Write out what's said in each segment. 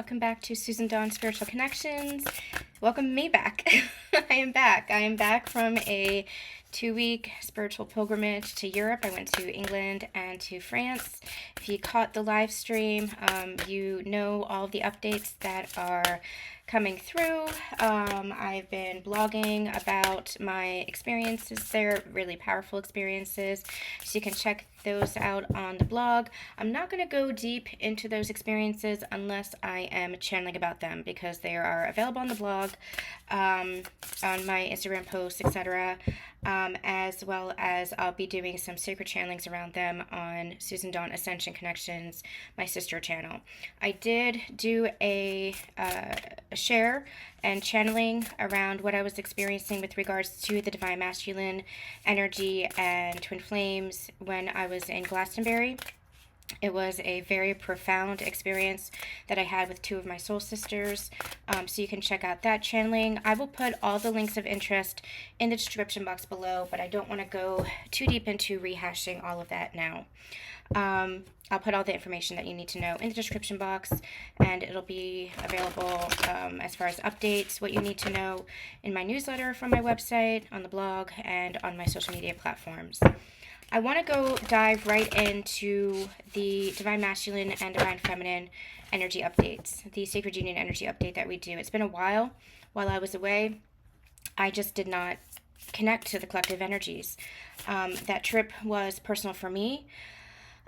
welcome back to Susan Dawn Spiritual Connections. Welcome me back. I am back. I am back from a 2-week spiritual pilgrimage to Europe. I went to England and to France. If you caught the live stream, you know all of the updates that are coming through. I've been blogging about my experiences there, really powerful experiences, so you can check those out on the blog. I'm not going to go deep into those experiences unless I am channeling about them, because they are available on the blog, on my Instagram posts, etc., as well as I'll be doing some sacred channelings around them on Susan Dawn Ascension Connections, my sister channel. I did do a share and channeling around what I was experiencing with regards to the Divine Masculine energy and twin flames when I was in Glastonbury. It was a very profound experience that I had with two of my soul sisters, so you can check out that channeling. I will put all the links of interest in the description box below, but I don't want to go too deep into rehashing all of that now. I'll put all the information that you need to know in the description box, and it'll be available as far as updates, what you need to know, in my newsletter from my website, on the blog, and on my social media platforms. I want to go dive right into the Divine Masculine and Divine Feminine energy updates, the Sacred Union energy update that we do. It's been a while I was away. I just did not connect to the collective energies. That trip was personal for me,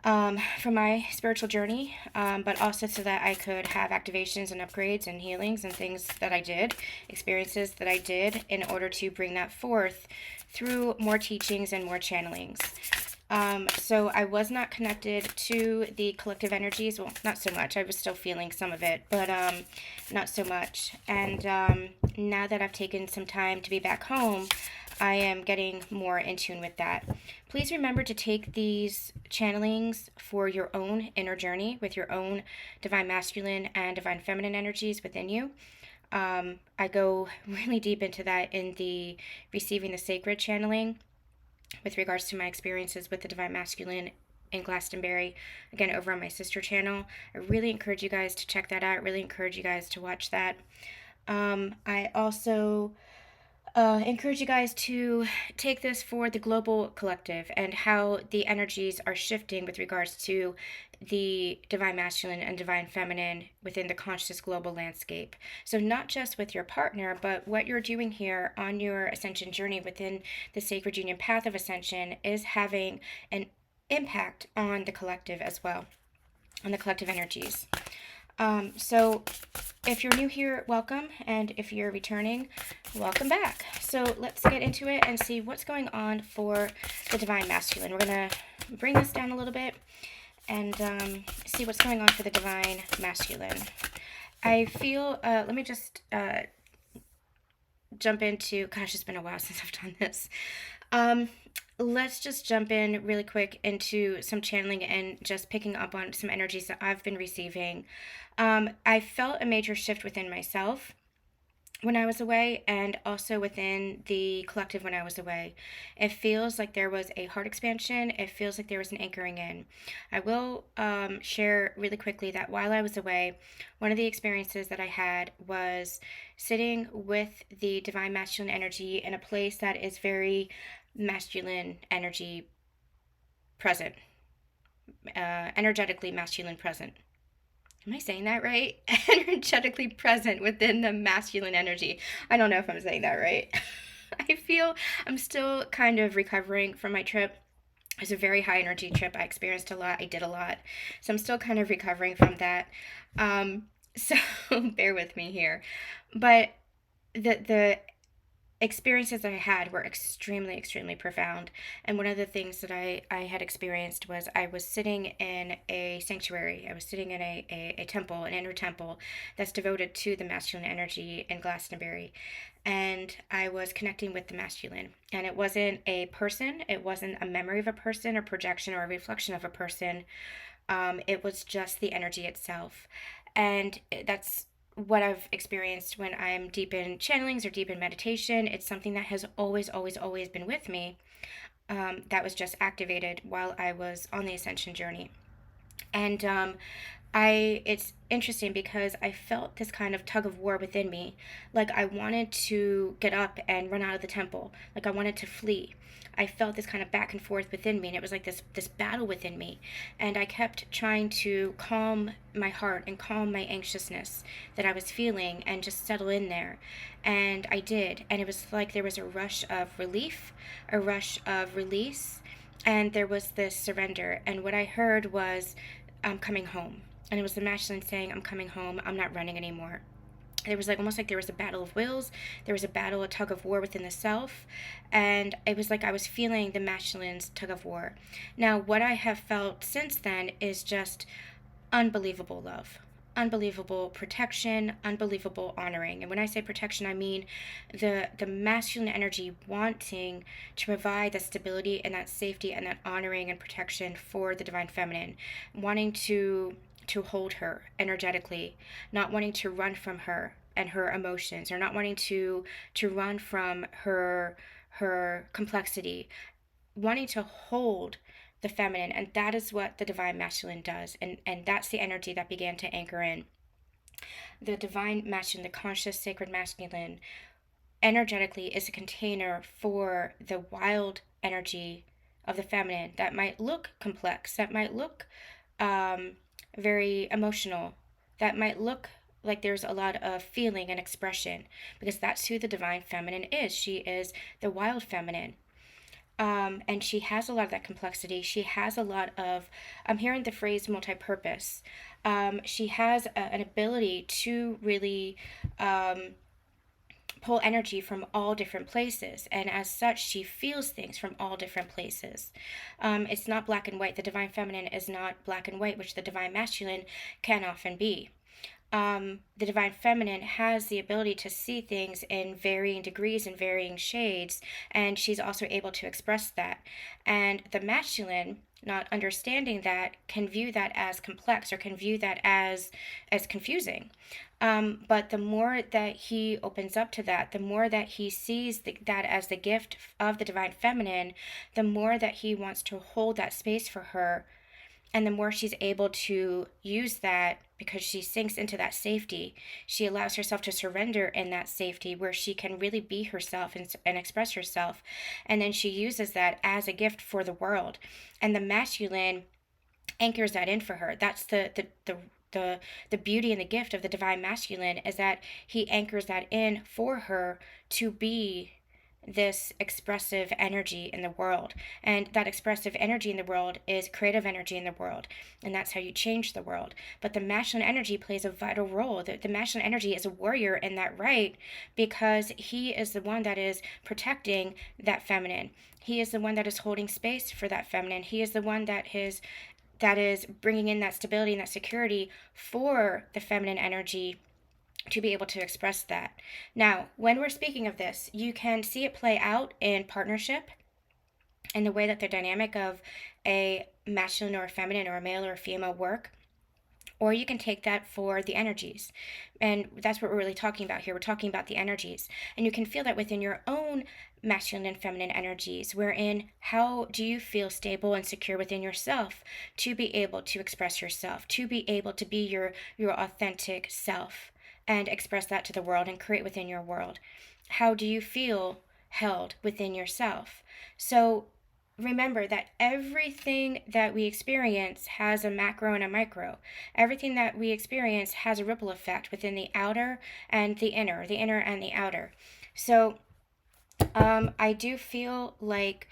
for my spiritual journey, but also so that I could have activations and upgrades and healings and things that I did, experiences that I did, in order to bring that forth through more teachings and more channelings. So I was not connected to the collective energies. Well, not so much. I was still feeling some of it, but not so much. And now that I've taken some time to be back home, I am getting more in tune with that. Please remember to take these channelings for your own inner journey with your own Divine Masculine and Divine Feminine energies within you. I go really deep into that in the Receiving the Sacred channeling with regards to my experiences with the Divine Masculine in Glastonbury, again, over on my sister channel. I really encourage you guys to check that out. I really encourage you guys to watch that. I also encourage you guys to take this for the global collective and how the energies are shifting with regards to the Divine Masculine and Divine Feminine within the conscious global landscape. So not just with your partner, but what you're doing here on your ascension journey within the Sacred Union path of ascension is having an impact on the collective as well, on the collective energies. So if you're new here, welcome, and if you're returning, welcome back. So let's get into it and see what's going on for the Divine Masculine. We're going to bring this down a little bit and see what's going on for the Divine Masculine. I feel, let me just jump into, gosh, it's been a while since I've done this. Let's just jump in really quick into some channeling and just picking up on some energies that I've been receiving. I felt a major shift within myself when I was away, and also within the collective when I was away. It feels like there was a heart expansion. It feels like there was an anchoring in. I will share really quickly that while I was away, one of the experiences that I had was sitting with the Divine Masculine energy in a place that is very masculine energy present, energetically masculine present. Am I saying that right? Energetically present within the masculine energy. I don't know if I'm saying that right. I feel I'm still kind of recovering from my trip. It was a very high energy trip. I experienced a lot. I did a lot. So I'm still kind of recovering from that. So bear with me here. But the experiences that I had were extremely, extremely profound. And one of the things that I had experienced was I was sitting in a sanctuary. I was sitting in a temple, an inner temple that's devoted to the masculine energy in Glastonbury. And I was connecting with the masculine. And it wasn't a person. It wasn't a memory of a person or projection or a reflection of a person. It was just the energy itself. And that's what I've experienced when I'm deep in channelings or deep in meditation. It's something that has always, always, always been with me. That was just activated while I was on the ascension journey. And it's interesting because I felt this kind of tug of war within me. Like I wanted to get up and run out of the temple. Like I wanted to flee. I felt this kind of back and forth within me, and it was like this battle within me. And I kept trying to calm my heart and calm my anxiousness that I was feeling and just settle in there. And I did. And it was like there was a rush of relief, a rush of release, and there was this surrender. And what I heard was, I'm coming home. And it was the masculine saying, I'm coming home. I'm not running anymore. There was like almost like there was a battle of wills. There was a battle, a tug of war within the self. And it was like I was feeling the masculine's tug of war. Now, what I have felt since then is just unbelievable love, unbelievable protection, unbelievable honoring. And when I say protection, I mean the masculine energy wanting to provide that stability and that safety and that honoring and protection for the divine feminine, wanting to hold her energetically, not wanting to run from her and her emotions, or not wanting to run from her complexity, wanting to hold the feminine. And that is what the divine masculine does, and that's the energy that began to anchor in. The divine masculine, the conscious sacred masculine, energetically is a container for the wild energy of the feminine that might look complex, that might look very emotional, that might look like there's a lot of feeling and expression, because that's who the divine feminine is. She is the wild feminine. And she has a lot of that complexity. She has a lot of, I'm hearing the phrase multi-purpose. She has an ability to really pull energy from all different places, and as such she feels things from all different places. It's not black and white. The divine feminine is not black and white, which the divine masculine can often be. The divine feminine has the ability to see things in varying degrees and varying shades, and she's also able to express that. And the masculine, not understanding that, can view that as complex, or can view that as confusing. But the more that he opens up to that, the more that he sees that as the gift of the divine feminine, the more that he wants to hold that space for her, and the more she's able to use that, because she sinks into that safety. She allows herself to surrender in that safety where she can really be herself and express herself. And then she uses that as a gift for the world. And the masculine anchors that in for her. That's the beauty and the gift of the divine masculine, is that he anchors that in for her to be this expressive energy in the world. And that expressive energy in the world is creative energy in the world, and that's how you change the world. But the masculine energy plays a vital role. The masculine energy is a warrior in that right, because he is the one that is protecting that feminine. He is the one that is holding space for that feminine. He is the one that is bringing in that stability and that security for the feminine energy to be able to express that. Now, when we're speaking of this, you can see it play out in partnership, in the way that the dynamic of a masculine or a feminine, or a male or a female work. Or you can take that for the energies. And that's what we're really talking about here. We're talking about the energies. And you can feel that within your own masculine and feminine energies, wherein how do you feel stable and secure within yourself to be able to express yourself, to be able to be your authentic self and express that to the world and create within your world? How do you feel held within yourself? So remember that everything that we experience has a macro and a micro. Everything that we experience has a ripple effect within the outer and the inner and the outer. So I do feel like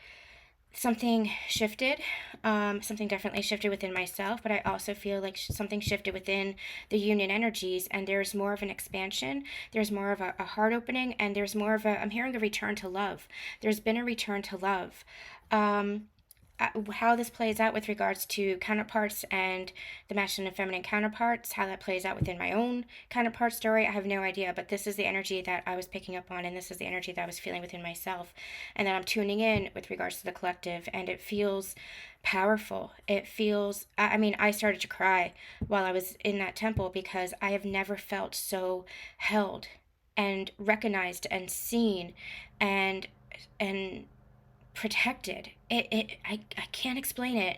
something shifted. Something definitely shifted within myself, but I also feel like something shifted within the union energies, and there's more of an expansion. There's more of a heart opening, and there's more of I'm hearing a return to love. There's been a return to love. How this plays out with regards to counterparts and the masculine and feminine counterparts, how that plays out within my own counterpart story, I have no idea. But this is the energy that I was picking up on, and this is the energy that I was feeling within myself, and that I'm tuning in with regards to the collective, and it feels powerful. It feels, I mean, I started to cry while I was in that temple, because I have never felt so held and recognized and seen and protected. I can't explain it.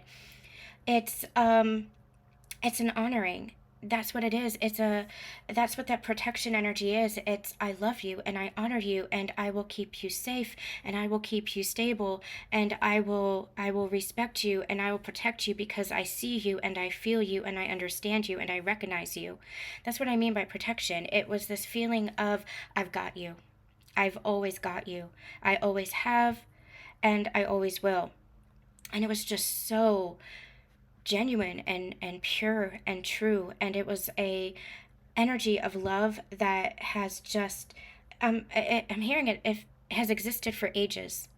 It's It's an honoring. That's what it is. That's what that protection energy is. It's, I love you and I honor you and I will keep you safe and I will keep you stable and I will respect you and I will protect you because I see you and I feel you and I understand you and I recognize you. That's what I mean by protection. It was this feeling of, I've got you. I've always got you. I always have and I always will. And it was just so genuine and pure and true, and it was a energy of love that has just I'm hearing it has existed for ages.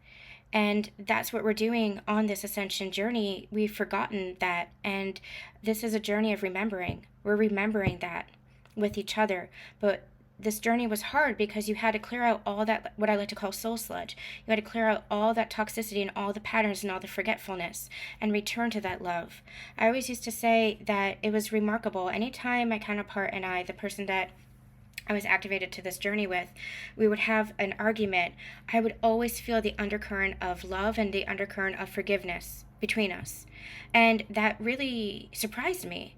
And that's what we're doing on this ascension journey. We've forgotten that, and this is a journey of remembering. We're remembering that with each other. But this journey was hard because you had to clear out all that, what I like to call soul sludge. You had to clear out all that toxicity and all the patterns and all the forgetfulness and return to that love. I always used to say that it was remarkable. Anytime my counterpart and I, the person that I was activated to this journey with, we would have an argument, I would always feel the undercurrent of love and the undercurrent of forgiveness between us. And that really surprised me.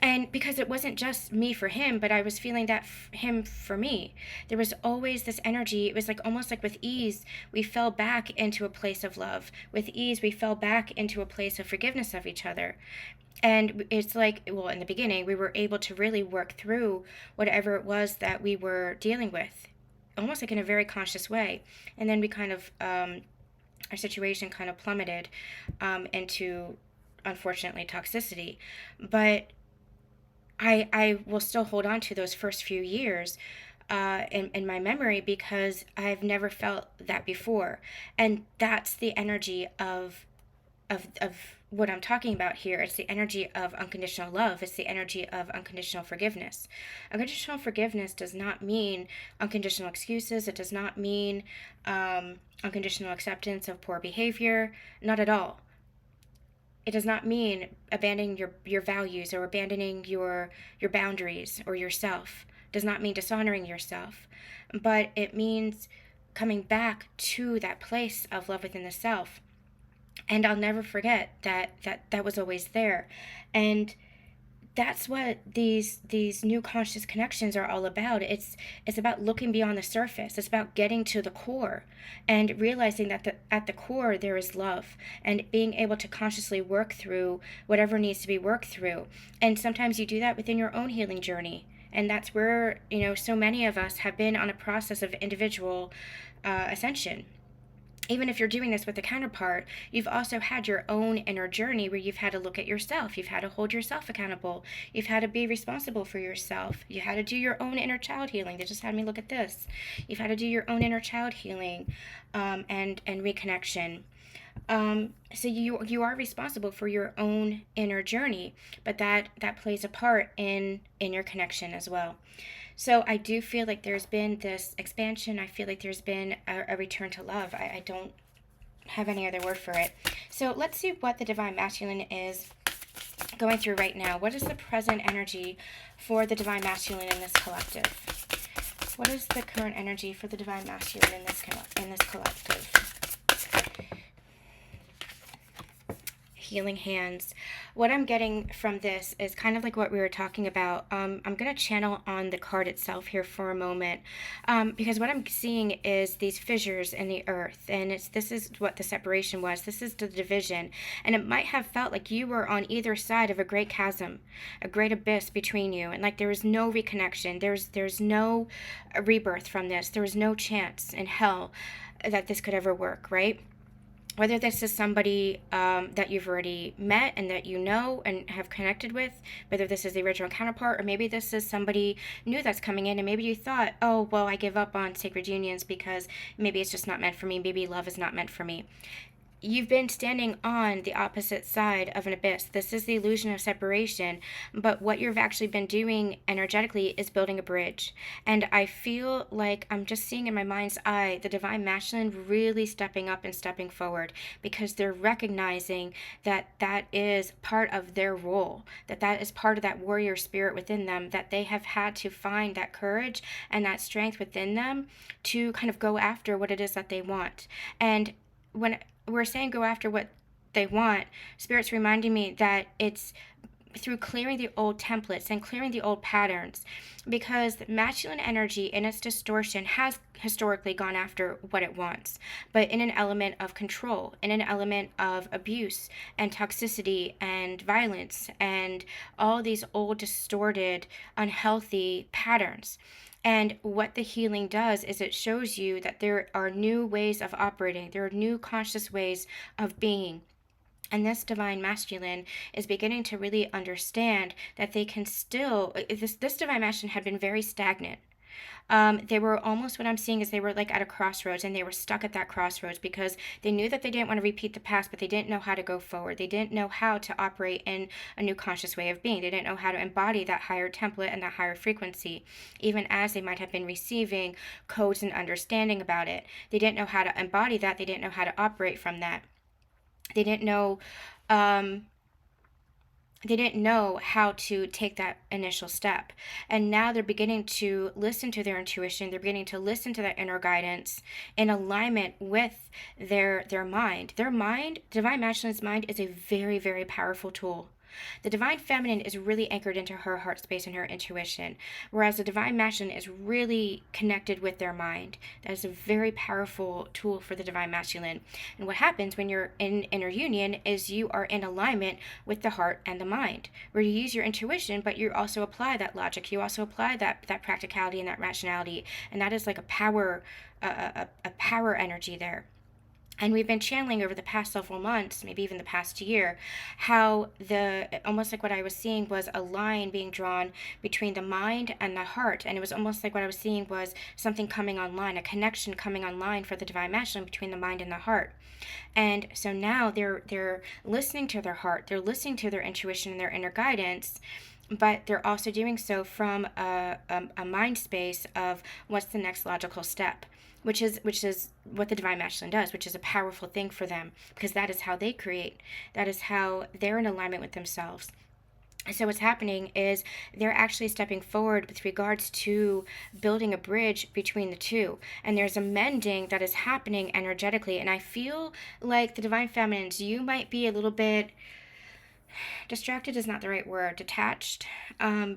And because it wasn't just me for him, but I was feeling that him for me. There was always this energy. It was like almost like with ease, we fell back into a place of love. With ease, we fell back into a place of forgiveness of each other. And it's like, well, in the beginning, we were able to really work through whatever it was that we were dealing with, almost like in a very conscious way. And then we kind of, our situation kind of plummeted into, unfortunately, toxicity. But I will still hold on to those first few years in my memory because I've never felt that before. And that's the energy of what I'm talking about here. It's the energy of unconditional love. It's the energy of unconditional forgiveness. Unconditional forgiveness does not mean unconditional excuses. It does not mean unconditional acceptance of poor behavior. Not at all. It does not mean abandoning your values or abandoning your boundaries or yourself. It does not mean dishonoring yourself. But it means coming back to that place of love within the self. And I'll never forget that was always there. And that's what these new conscious connections are all about. It's about looking beyond the surface. It's about getting to the core and realizing that at the core there is love and being able to consciously work through whatever needs to be worked through. And sometimes you do that within your own healing journey. And that's where, so many of us have been on a process of individual ascension. Even if you're doing this with a counterpart, you've also had your own inner journey where you've had to look at yourself. You've had to hold yourself accountable. You've had to be responsible for yourself. You had to do your own inner child healing. They just had me look at this. You've had to do your own inner child healing and reconnection. So you are responsible for your own inner journey, but that plays a part in your connection as well. So I do feel like there's been this expansion. I feel like there's been a return to love. I don't have any other word for it. So let's see what the Divine Masculine is going through right now. What is the present energy for the Divine Masculine in this collective? What is the current energy for the Divine Masculine in this collective? Healing hands. What I'm getting from this is kind of like what we were talking about. I'm going to channel on the card itself here for a moment because what I'm seeing is these fissures in the earth, and this is what the separation was. This is the division, and it might have felt like you were on either side of a great chasm, a great abyss between you, and like there was no reconnection. There's no rebirth from this. There was no chance in hell that this could ever work, right? Whether this is somebody that you've already met and that you know and have connected with, whether this is the original counterpart, or maybe this is somebody new that's coming in and maybe you thought, oh, well, I give up on sacred unions because maybe it's just not meant for me. Maybe love is not meant for me. You've been standing on the opposite side of an abyss. This is the illusion of separation, but what you've actually been doing energetically is building a bridge. And I feel like I'm just seeing in my mind's eye the Divine Masculine really stepping up and stepping forward because they're recognizing that is part of their role, that is part of that warrior spirit within them, that they have had to find that courage and that strength within them to kind of go after what it is that they want. And when we're saying go after what they want, Spirit's reminding me that it's through clearing the old templates and clearing the old patterns, because masculine energy in its distortion has historically gone after what it wants, but in an element of control, in an element of abuse and toxicity and violence and all these old, distorted, unhealthy patterns. And what the healing does is it shows you that there are new ways of operating, there are new conscious ways of being. And this divine masculine is beginning to really understand that they can still, this divine masculine had been very stagnant. They were almost, what I'm seeing is they were like at a crossroads, and they were stuck at that crossroads because they knew that they didn't want to repeat the past, but they didn't know how to go forward. They didn't know how to operate in a new conscious way of being. They didn't know how to embody that higher template and that higher frequency, even as they might have been receiving codes and understanding about it. They didn't know how to embody that. They didn't know how to operate from that. They didn't know how to take that initial step. And now they're beginning to listen to their intuition. They're beginning to listen to that inner guidance in alignment with their mind. Their mind, divine masculine's mind, is a very, very powerful tool. The divine feminine is really anchored into her heart space and her intuition, whereas the divine masculine is really connected with their mind. That is a very powerful tool for the divine masculine. And what happens when you're in inner union is you are in alignment with the heart and the mind, where you use your intuition, but you also apply that logic. You also apply that practicality and that rationality, and that is like a power energy there. And we've been channeling over the past several months, maybe even the past year, how almost like what I was seeing was a line being drawn between the mind and the heart. And it was almost like what I was seeing was something coming online, a connection coming online for the divine masculine between the mind and the heart. And so now they're listening to their heart, they're listening to their intuition and their inner guidance, but they're also doing so from a mind space of what's the next logical step, which is what the divine masculine does, which is a powerful thing for them, because that is how they create. That is how they're in alignment with themselves. So what's happening is they're actually stepping forward with regards to building a bridge between the two. And there's a mending that is happening energetically. And I feel like the divine feminines, you might be a little bit distracted is not the right word, detached.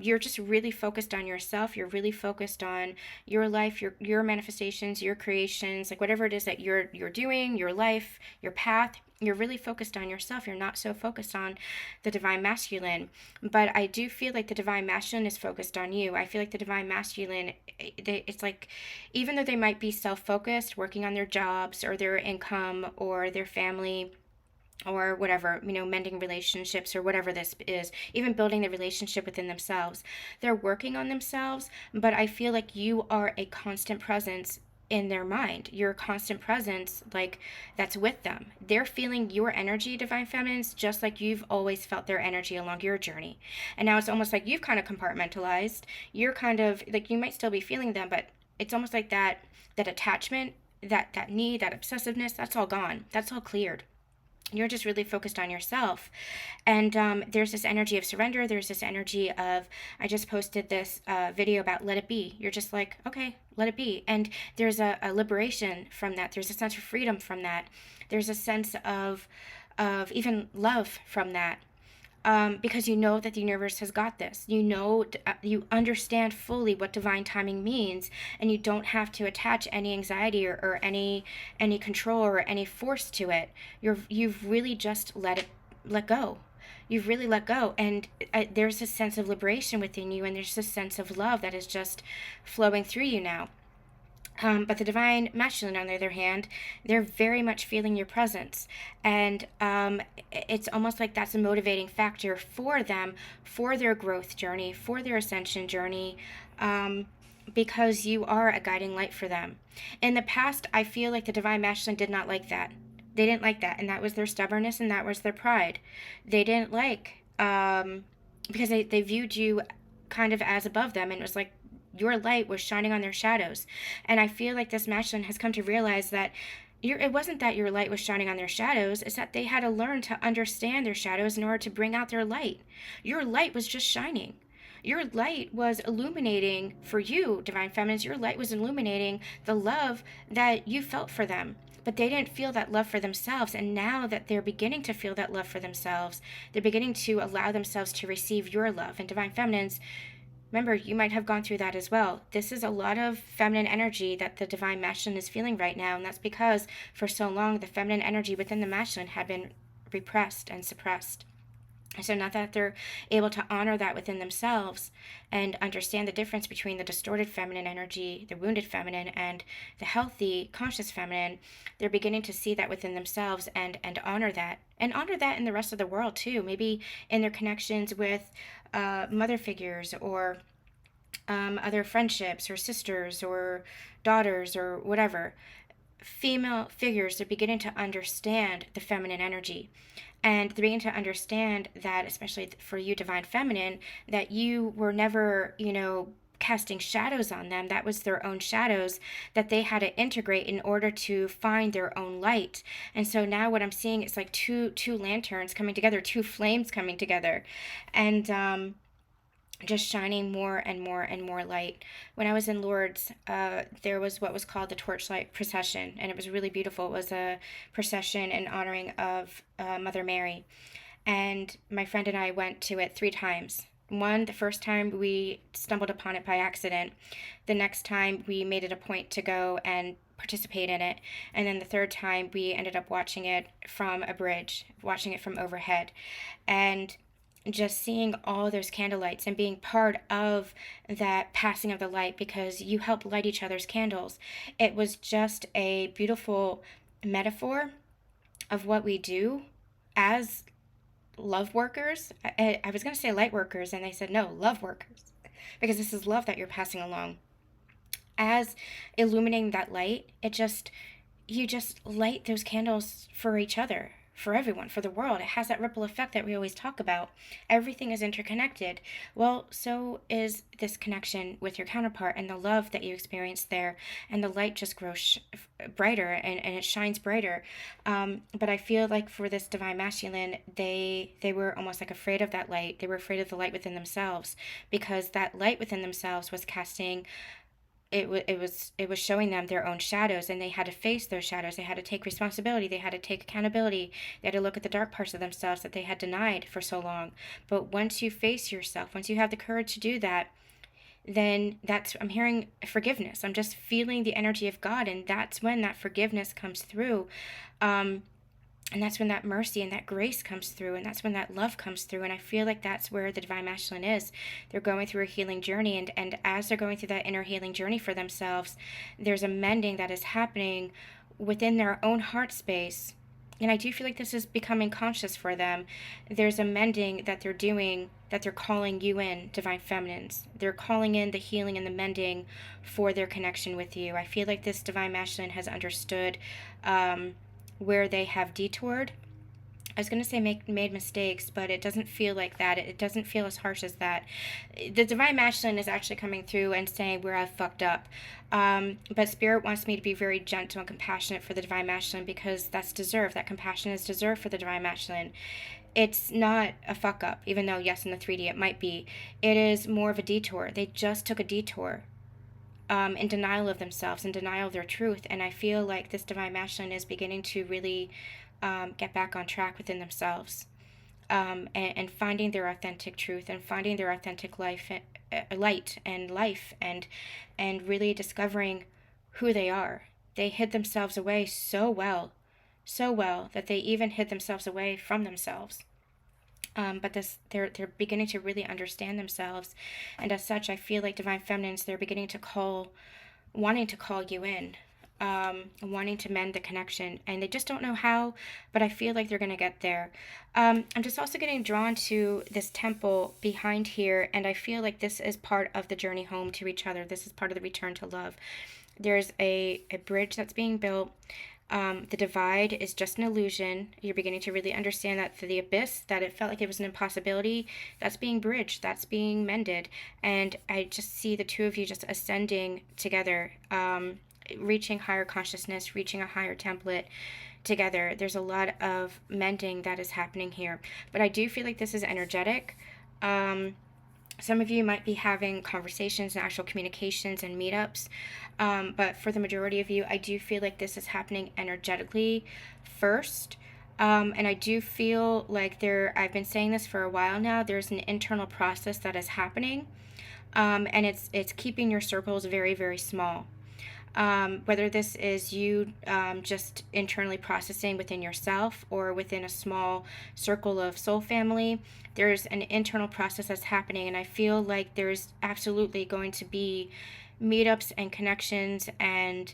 You're just really focused on yourself. You're really focused on your life, your manifestations, your creations, like whatever it is that you're doing, your life, your path. You're really focused on yourself. You're not so focused on the divine masculine. But I do feel like the divine masculine is focused on you. I feel like the divine masculine, it's like, even though they might be self-focused, working on their jobs or their income or their family, or whatever, mending relationships or whatever this is, even building the relationship within themselves. They're working on themselves, but I feel like you are a constant presence in their mind. You're a constant presence, like, that's with them. They're feeling your energy, divine feminines, just like you've always felt their energy along your journey. And now it's almost like you've kind of compartmentalized. You're kind of, like, you might still be feeling them, but it's almost like that attachment, that need, that obsessiveness, that's all gone. That's all cleared. You're just really focused on yourself. And there's this energy of surrender. There's this energy of, I just posted this video about let it be. You're just like, okay, let it be. And there's a liberation from that. There's a sense of freedom from that. There's a sense of even love from that. Because you know that the universe has got this. You understand fully what divine timing means, and you don't have to attach any anxiety or any control or any force to it. You've really just let go. You've really let go, and there's a sense of liberation within you, and there's a sense of love that is just flowing through you now. But the divine masculine, on the other hand, they're very much feeling your presence. And it's almost like that's a motivating factor for them, for their growth journey, for their ascension journey, because you are a guiding light for them. In the past, I feel like the divine masculine did not like that. They didn't like that, and that was their stubbornness, and that was their pride. They didn't like, because they viewed you kind of as above them, and it was like, your light was shining on their shadows. And I feel like this masculine has come to realize that it wasn't that your light was shining on their shadows, it's that they had to learn to understand their shadows in order to bring out their light. Your light was just shining. Your light was illuminating for you, divine feminines. Your light was illuminating the love that you felt for them. but they didn't feel that love for themselves. And now that they're beginning to feel that love for themselves, they're beginning to allow themselves to receive your love. And divine feminines, remember, you might have gone through that as well. This is a lot of feminine energy that the divine masculine is feeling right now. And that's because for so long, the feminine energy within the masculine had been repressed and suppressed. So now that they're able to honor that within themselves and understand the difference between the distorted feminine energy, the wounded feminine, and the healthy, conscious feminine, they're beginning to see that within themselves and honor that. And honor that in the rest of the world too. Maybe in their connections with mother figures or other friendships or sisters or daughters or whatever. Female figures are beginning to understand the feminine energy. And they're beginning to understand that, especially for you, divine feminine, that you were never, casting shadows on them. That was their own shadows that they had to integrate in order to find their own light. And so now what I'm seeing is like two lanterns coming together, two flames coming together, and just shining more and more and more light. When I was in Lourdes, there was what was called the torchlight procession, and it was really beautiful. It was a procession in honoring of Mother Mary, and my friend and I went to it 3 times. The first time we stumbled upon it by accident. The next time we made it a point to go and participate in it, and then the third time we ended up watching it from a bridge, watching it from overhead, and just seeing all those candlelights and being part of that passing of the light, because you help light each other's candles. It was just a beautiful metaphor of what we do as love workers. I was going to say light workers, and they said no, love workers, because this is love that you're passing along. As illuminating that light, you just light those candles for each other, for everyone, for the world. It has that ripple effect that we always talk about. Everything is interconnected. Well, so is this connection with your counterpart and the love that you experience there. And the light just grows brighter and it shines brighter. But I feel like for this divine masculine, they were almost like afraid of that light. They were afraid of the light within themselves, because that light within themselves was casting, it was showing them their own shadows, and they had to face those shadows. They had to take responsibility. They had to take accountability. They had to look at the dark parts of themselves that they had denied for so long. But once you face yourself, once you have the courage to do that, then I'm hearing forgiveness. I'm just feeling the energy of God, and that's when that forgiveness comes through. And that's when that mercy and that grace comes through, and that's when that love comes through. And I feel like that's where the divine masculine is. They're going through a healing journey, and as they're going through that inner healing journey for themselves, there's a mending that is happening within their own heart space. And I do feel like this is becoming conscious for them. There's a mending that they're doing, that they're calling you in, divine feminines. They're calling in the healing and the mending for their connection with you. I feel like this divine masculine has understood where they have detoured. I was going to say made mistakes, but it doesn't feel like that. It doesn't feel as harsh as that. The divine masculine is actually coming through and saying where I've fucked up. But Spirit wants me to be very gentle and compassionate for the divine masculine, because that's deserved. That compassion is deserved for the divine masculine. It's not a fuck up, even though, yes, in the 3D it might be. It is more of a detour. They just took a detour. In denial of themselves, in denial of their truth. And I feel like this divine masculine is beginning to really get back on track within themselves, and finding their authentic truth, and finding their authentic light and life, and really discovering who they are. They hid themselves away so well that they even hid themselves away from themselves. But they're beginning to really understand themselves, and as such, I feel like divine feminines, they're beginning to wanting to call you in, wanting to mend the connection, and they just don't know how, but I feel like they're going to get there. I'm just also getting drawn to this temple behind here, and I feel like this is part of the journey home to each other. This is part of the return to love. There's a bridge that's being built. The divide is just an illusion. You're beginning to really understand that the abyss, that it felt like it was an impossibility, that's being bridged, that's being mended. And I just see the two of you just ascending together, reaching higher consciousness, reaching a higher template together. There's a lot of mending that is happening here. But I do feel like this is energetic. Some of you might be having conversations and actual communications and meetups, but for the majority of you, I do feel like this is happening energetically first. And I do feel like I've been saying this for a while now, there's an internal process that is happening, and it's keeping your circles very, very small. Whether this is you just internally processing within yourself or within a small circle of soul family, there's an internal process that's happening. And I feel like there's absolutely going to be meetups and connections and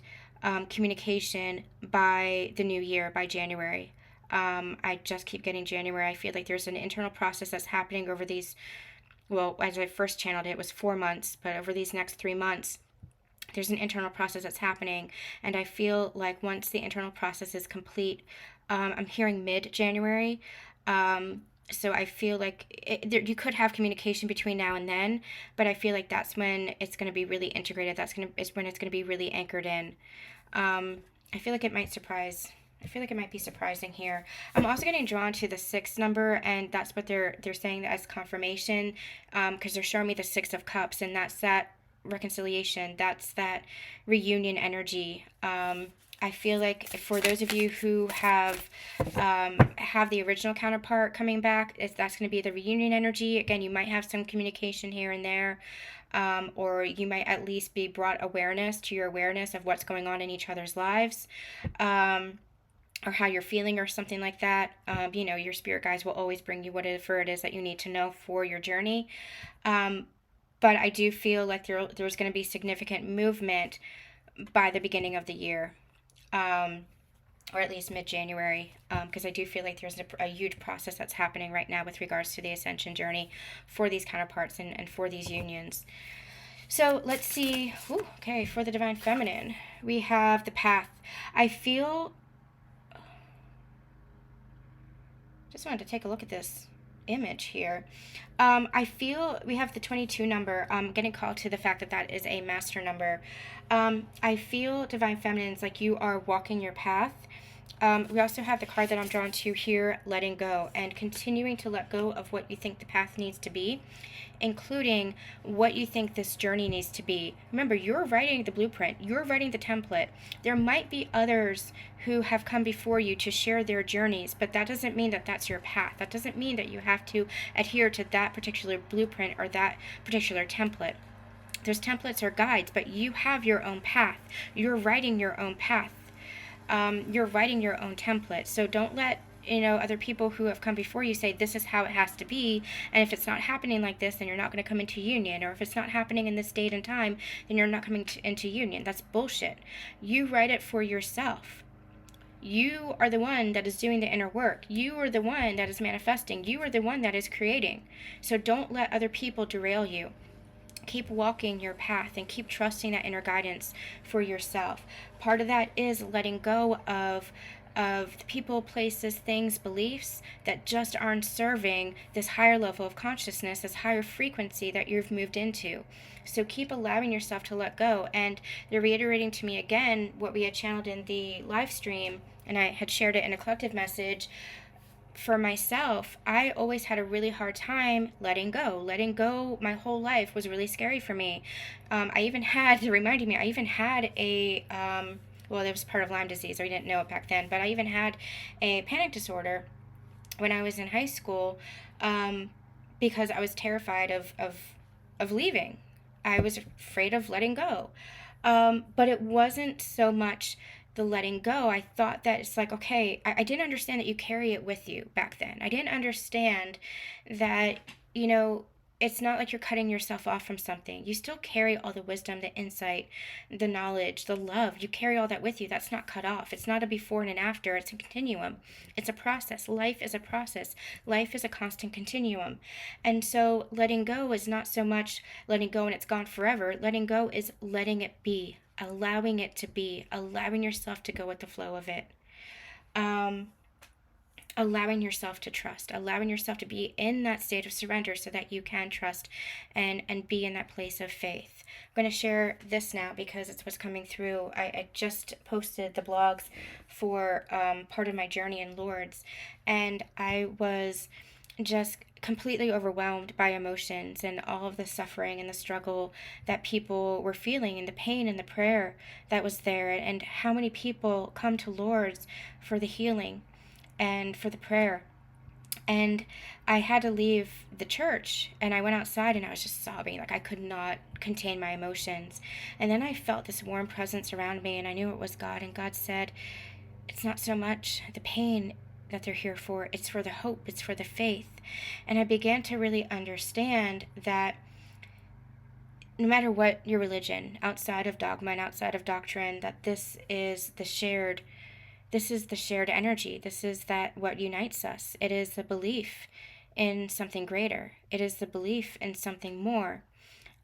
communication by the new year, by January. I just keep getting January. I feel like there's an internal process that's happening over these, well, as I first channeled it, it was 4 months, but over these next 3 months, there's an internal process that's happening. And I feel like once the internal process is complete, I'm hearing mid-January. So I feel like you could have communication between now and then, but I feel like that's when it's going to be really integrated. It's when it's going to be really anchored in. I feel like it might surprise. I feel like it might be surprising here. I'm also getting drawn to the 6 number, and that's what they're saying as confirmation, because they're showing me the 6 of Cups, and that's that reconciliation. That's that reunion energy. I feel like for those of you who have the original counterpart coming back, that's going to be the reunion energy. Again, you might have some communication here and there, or you might at least be brought to your awareness of what's going on in each other's lives, or how you're feeling or something like that. Your spirit guides will always bring you whatever it is that you need to know for your journey. But I do feel like there's going to be significant movement by the beginning of the year, or at least mid-January, because I do feel like there's a huge process that's happening right now with regards to the ascension journey for these counterparts and for these unions. So let's see. Okay, for the Divine Feminine, we have the Path. I feel... Just wanted to take a look at this image here. I feel we have the 22 number. I'm getting called to the fact that that is a master number. I feel, Divine Feminines, like you are walking your path. We also have the card that I'm drawn to here, letting go, and continuing to let go of what you think the path needs to be, including what you think this journey needs to be. Remember, you're writing the blueprint. You're writing the template. There might be others who have come before you to share their journeys, but that doesn't mean that that's your path. That doesn't mean that you have to adhere to that particular blueprint or that particular template. There's templates or guides, but you have your own path. You're writing your own path. You're writing your own template. So don't let other people who have come before you say this is how it has to be, and if it's not happening like this, then you're not going to come into union, or if it's not happening in this date and time, then you're not coming into union. That's bullshit. You write it for yourself. You are the one that is doing the inner work. You are the one that is manifesting. You are the one that is creating. So don't let other people derail you. Keep walking your path and keep trusting that inner guidance for yourself. Part of that is letting go of the people, places, things, beliefs that just aren't serving this higher level of consciousness, this higher frequency that you've moved into. So keep allowing yourself to let go. And they're reiterating to me again what we had channeled in the live stream, and I had shared it in a collective message. For myself, I always had a really hard time letting go. Letting go my whole life was really scary for me. I even had, it reminded me, I even had a, well, it was part of Lyme disease. I didn't know it back then, but I even had a panic disorder when I was in high school, because I was terrified of leaving. I was afraid of letting go. But it wasn't so much the letting go. I thought that it's like, okay, I didn't understand that you carry it with you back then. I didn't understand that, it's not like you're cutting yourself off from something. You still carry all the wisdom, the insight, the knowledge, the love. You carry all that with you. That's not cut off. It's not a before and an after. It's a continuum. It's a process. Life is a process. Life is a constant continuum. And so letting go is not so much letting go and it's gone forever. Letting go is letting it be, allowing it to be, allowing yourself to go with the flow of it. Allowing yourself to trust, allowing yourself to be in that state of surrender so that you can trust and be in that place of faith. I'm going to share this now because it's what's coming through. I just posted the blogs for part of my journey in Lourdes, and I was just completely overwhelmed by emotions and all of the suffering and the struggle that people were feeling, and the pain and the prayer that was there, and how many people come to Lord's for the healing and for the prayer. And I had to leave the church, and I went outside and I was just sobbing. Like, I could not contain my emotions. And then I felt this warm presence around me, and I knew it was God. And God said, it's not so much the pain that they're here for, it's for the hope, it's for the faith. And I began to really understand that no matter what your religion, outside of dogma and outside of doctrine, that this is the shared energy. This is that what unites us. It is the belief in something greater. It is the belief in something more.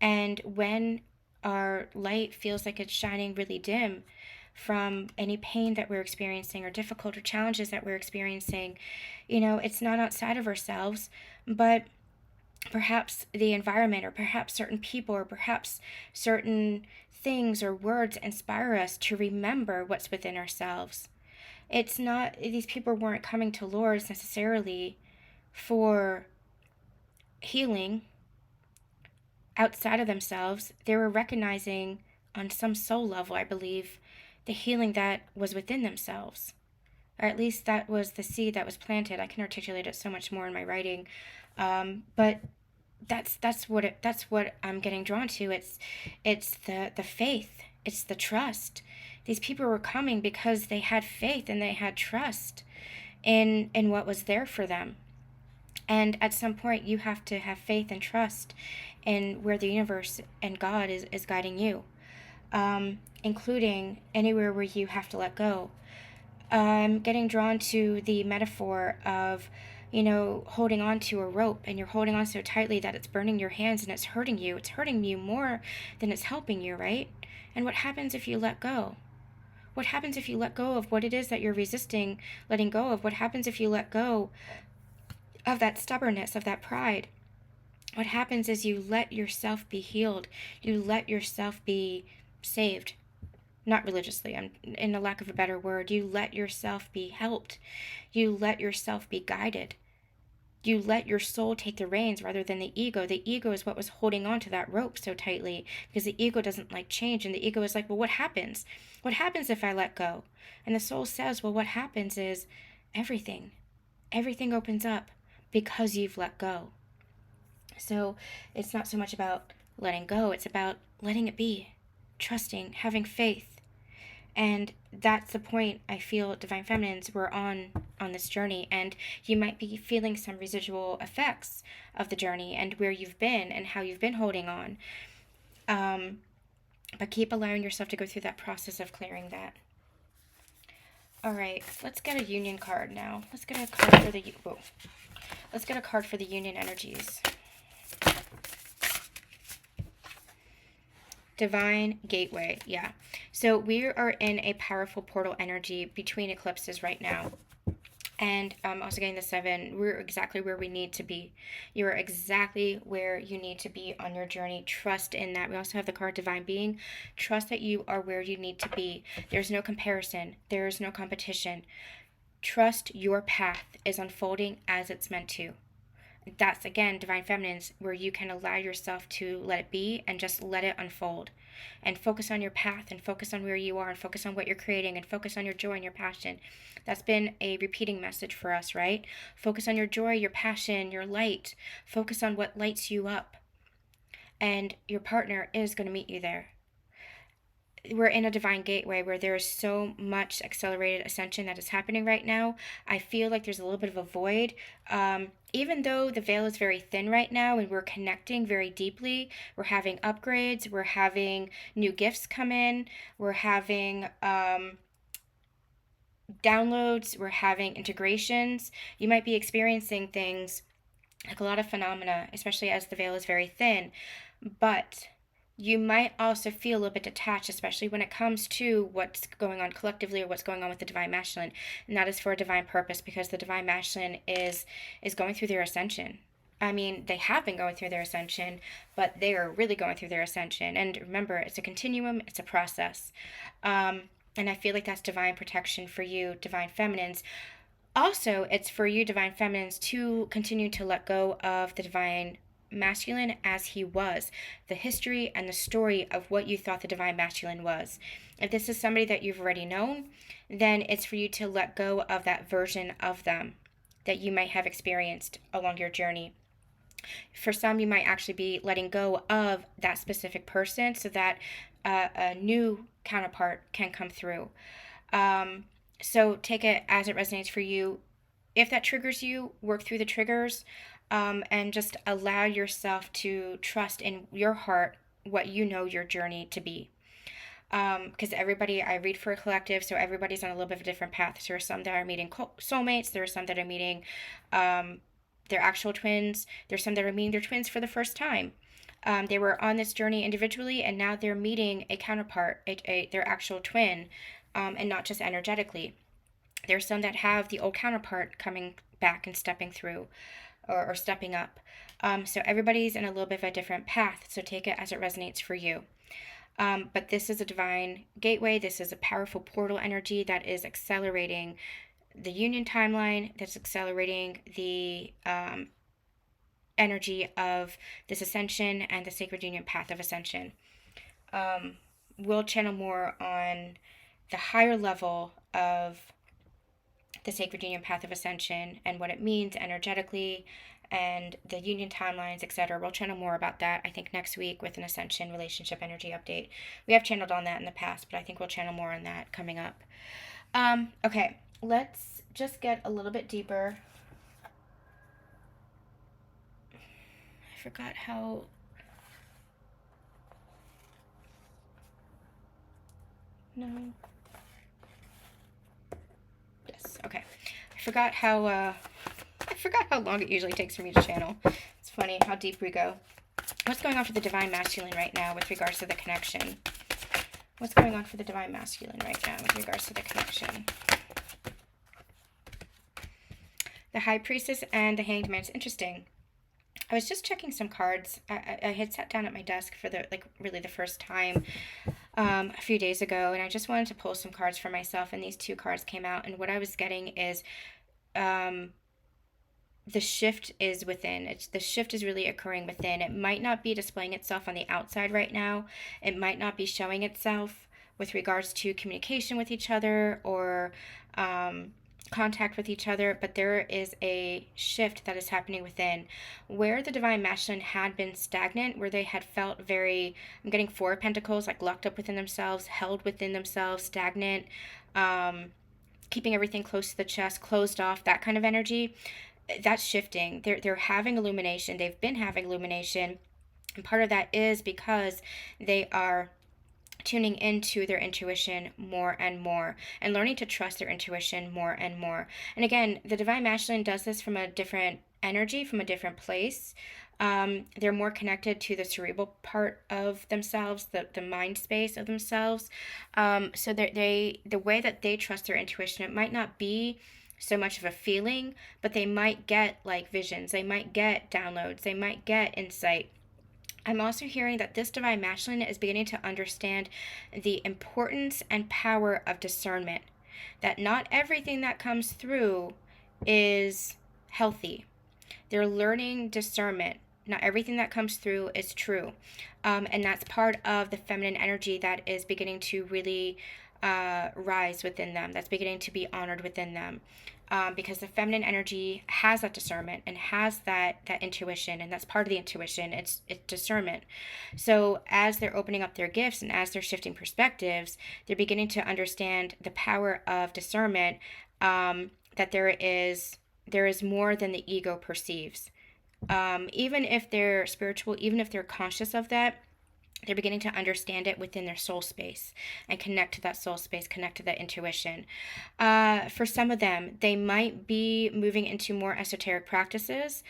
And when our light feels like it's shining really dim from any pain that we're experiencing or difficult or challenges that we're experiencing, it's not outside of ourselves, but perhaps the environment, or perhaps certain people, or perhaps certain things or words inspire us to remember what's within ourselves. It's not, these people weren't coming to Lord's necessarily for healing outside of themselves. They were recognizing on some soul level, I believe, the healing that was within themselves. Or at least that was the seed that was planted. I can articulate it so much more in my writing. But that's what I'm getting drawn to. It's the faith. It's the trust. These people were coming because they had faith and they had trust in what was there for them. And at some point, you have to have faith and trust in where the universe and God is guiding you, including anywhere where you have to let go. I'm getting drawn to the metaphor of, holding on to a rope, and you're holding on so tightly that it's burning your hands and it's hurting you. It's hurting you more than it's helping you, right? And what happens if you let go? What happens if you let go of what it is that you're resisting letting go of? What happens if you let go of that stubbornness, of that pride? What happens is you let yourself be healed. You let yourself be saved. Not religiously, I'm in a lack of a better word. You let yourself be helped. You let yourself be guided. You let your soul take the reins rather than the ego. The ego is what was holding on to that rope so tightly, because the ego doesn't like change. And the ego is like, well, what happens? What happens if I let go? And the soul says, well, what happens is everything. Everything opens up because you've let go. So it's not so much about letting go. It's about letting it be, trusting, having faith. And that's the point I feel, Divine Feminines, we're on this journey. And you might be feeling some residual effects of the journey and where you've been and how you've been holding on. But keep allowing yourself to go through that process of clearing that. All right, let's get a union card now. Let's get a card for the union energies. Divine Gateway, yeah. So we are in a powerful portal energy between eclipses right now. And I'm also getting the 7. We're exactly where we need to be. You are exactly where you need to be on your journey. Trust in that. We also have the card Divine Being. Trust that you are where you need to be. There's no comparison. There is no competition. Trust your path is unfolding as it's meant to. That's, again, Divine Feminines, where you can allow yourself to let it be and just let it unfold. And focus on your path, and focus on where you are, and focus on what you're creating, and focus on your joy and your passion. That's been a repeating message for us, right? Focus on your joy, your passion, your light. Focus on what lights you up. And your partner is going to meet you there. We're in a divine gateway where there is so much accelerated ascension that is happening right now. I feel like there's a little bit of a void. Even though the veil is very thin right now and we're connecting very deeply, we're having upgrades, we're having new gifts come in, we're having downloads, we're having integrations. You might be experiencing things like a lot of phenomena, especially as the veil is very thin. But you might also feel a little bit detached, especially when it comes to what's going on collectively or what's going on with the Divine Masculine. And that is for a divine purpose, because the Divine Masculine is going through their ascension. I mean, they have been going through their ascension, but they are really going through their ascension. And remember, it's a continuum, it's a process. And I feel like that's divine protection for you, Divine Feminines. Also, it's for you divine feminines to continue to let go of the divine masculine as he was, the history and the story of what you thought the divine masculine was. If this is somebody that you've already known, then it's for you to let go of that version of them that you might have experienced along your journey. For some, you might actually be letting go of that specific person so that a new counterpart can come through. Um, so take it as it resonates for you. If that triggers you, work through the triggers, and just allow yourself to trust in your heart what you know your journey to be. Because everybody, I read for a collective, so everybody's on a little bit of a different path. So there are some that are meeting soulmates, there are some that are meeting their actual twins, there's some that are meeting their twins for the first time. They were on this journey individually, and now they're meeting a counterpart, their actual twin, and not just energetically. There's some that have the old counterpart coming back and stepping through or stepping up. So everybody's in a little bit of a different path, so take it as it resonates for you. But this is a divine gateway. This is a powerful portal energy that is accelerating the union timeline, that's accelerating the energy of this ascension and the sacred union path of ascension. We'll channel more on the higher level of the sacred union path of ascension and what it means energetically and the union timelines, etc. We'll channel more about that, I think, next week with an Ascension Relationship Energy Update. We have channeled on that in the past, but I think we'll channel more on that coming up. Okay, let's just get a little bit deeper. I forgot how... No. Yes, okay. I forgot how long it usually takes for me to channel. It's funny how deep we go. What's going on for the divine masculine right now with regards to the connection? What's going on for the divine masculine right now with regards to the connection? The High Priestess and the Hanged Man. It's interesting. I was just checking some cards. I had sat down at my desk for really the first time a few days ago, and I just wanted to pull some cards for myself, and these two cards came out, and what I was getting is the shift is within. The shift is really occurring within. It might not be displaying itself on the outside right now. It might not be showing itself with regards to communication with each other or contact with each other, but there is a shift that is happening within. Where the divine masculine had been stagnant, where they had felt very, I'm getting Four of Pentacles, like locked up within themselves, held within themselves, stagnant, keeping everything close to the chest, closed off, that kind of energy. That's shifting. They're having illumination. They've been having illumination. And part of that is because they are tuning into their intuition more and more and learning to trust their intuition more and more. And again, the divine masculine does this from a different energy, from a different place. They're more connected to the cerebral part of themselves, the mind space of themselves. So the way that they trust their intuition, it might not be so much of a feeling, but they might get like visions, they might get downloads, they might get insight. I'm also hearing that this divine masculine is beginning to understand the importance and power of discernment, that not everything that comes through is healthy. They're learning discernment. Not everything that comes through is true. And that's part of the feminine energy that is beginning to really rise within them, that's beginning to be honored within them. Because the feminine energy has that discernment and has that intuition, and that's part of the intuition. It's discernment. So as they're opening up their gifts and as they're shifting perspectives, they're beginning to understand the power of discernment. That there is more than the ego perceives. Even if they're spiritual, even if they're conscious of that, they're beginning to understand it within their soul space and connect to that soul space, connect to that intuition. For some of them, they might be moving into more esoteric practices.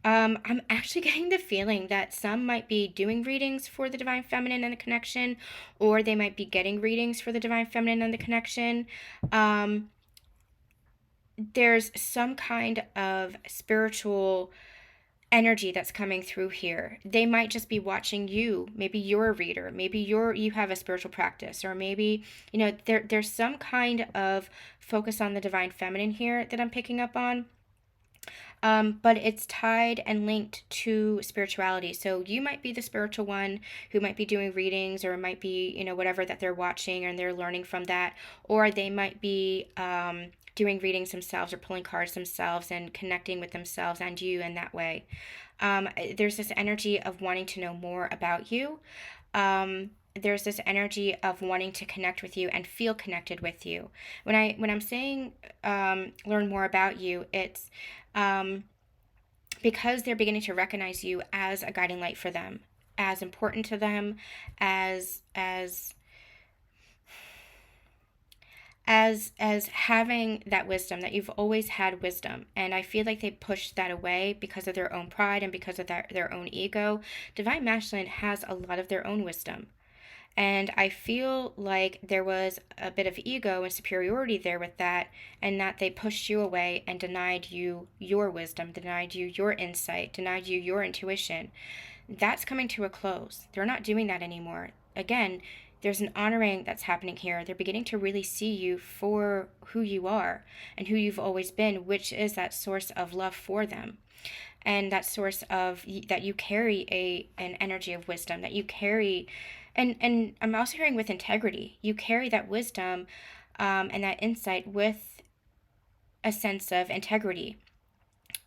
I'm actually getting the feeling that some might be doing readings for the divine feminine and the connection, or they might be getting readings for the divine feminine and the connection. There's some kind of spiritual energy that's coming through here. They might just be watching you. Maybe you're a reader. Maybe you have a spiritual practice, or maybe, there's some kind of focus on the divine feminine here that I'm picking up on. But it's tied and linked to spirituality. So you might be the spiritual one who might be doing readings, or it might be, whatever that they're watching and they're learning from that. Or they might be doing readings themselves, or pulling cards themselves and connecting with themselves and you in that way. There's this energy of wanting to know more about you. There's this energy of wanting to connect with you and feel connected with you. When I'm saying learn more about you, it's because they're beginning to recognize you as a guiding light for them, as important to them, as having that wisdom, that you've always had wisdom. And I feel like they pushed that away because of their own pride and because of their own ego. Divine Masculine has a lot of their own wisdom. And I feel like there was a bit of ego and superiority there with that, and that they pushed you away and denied you your wisdom, denied you your insight, denied you your intuition. That's coming to a close. They're not doing that anymore. Again, there's an honoring that's happening here. They're beginning to really see you for who you are and who you've always been, which is that source of love for them. And that source of that you carry an energy of wisdom, that you carry. And I'm also hearing with integrity. You carry that wisdom and that insight with a sense of integrity.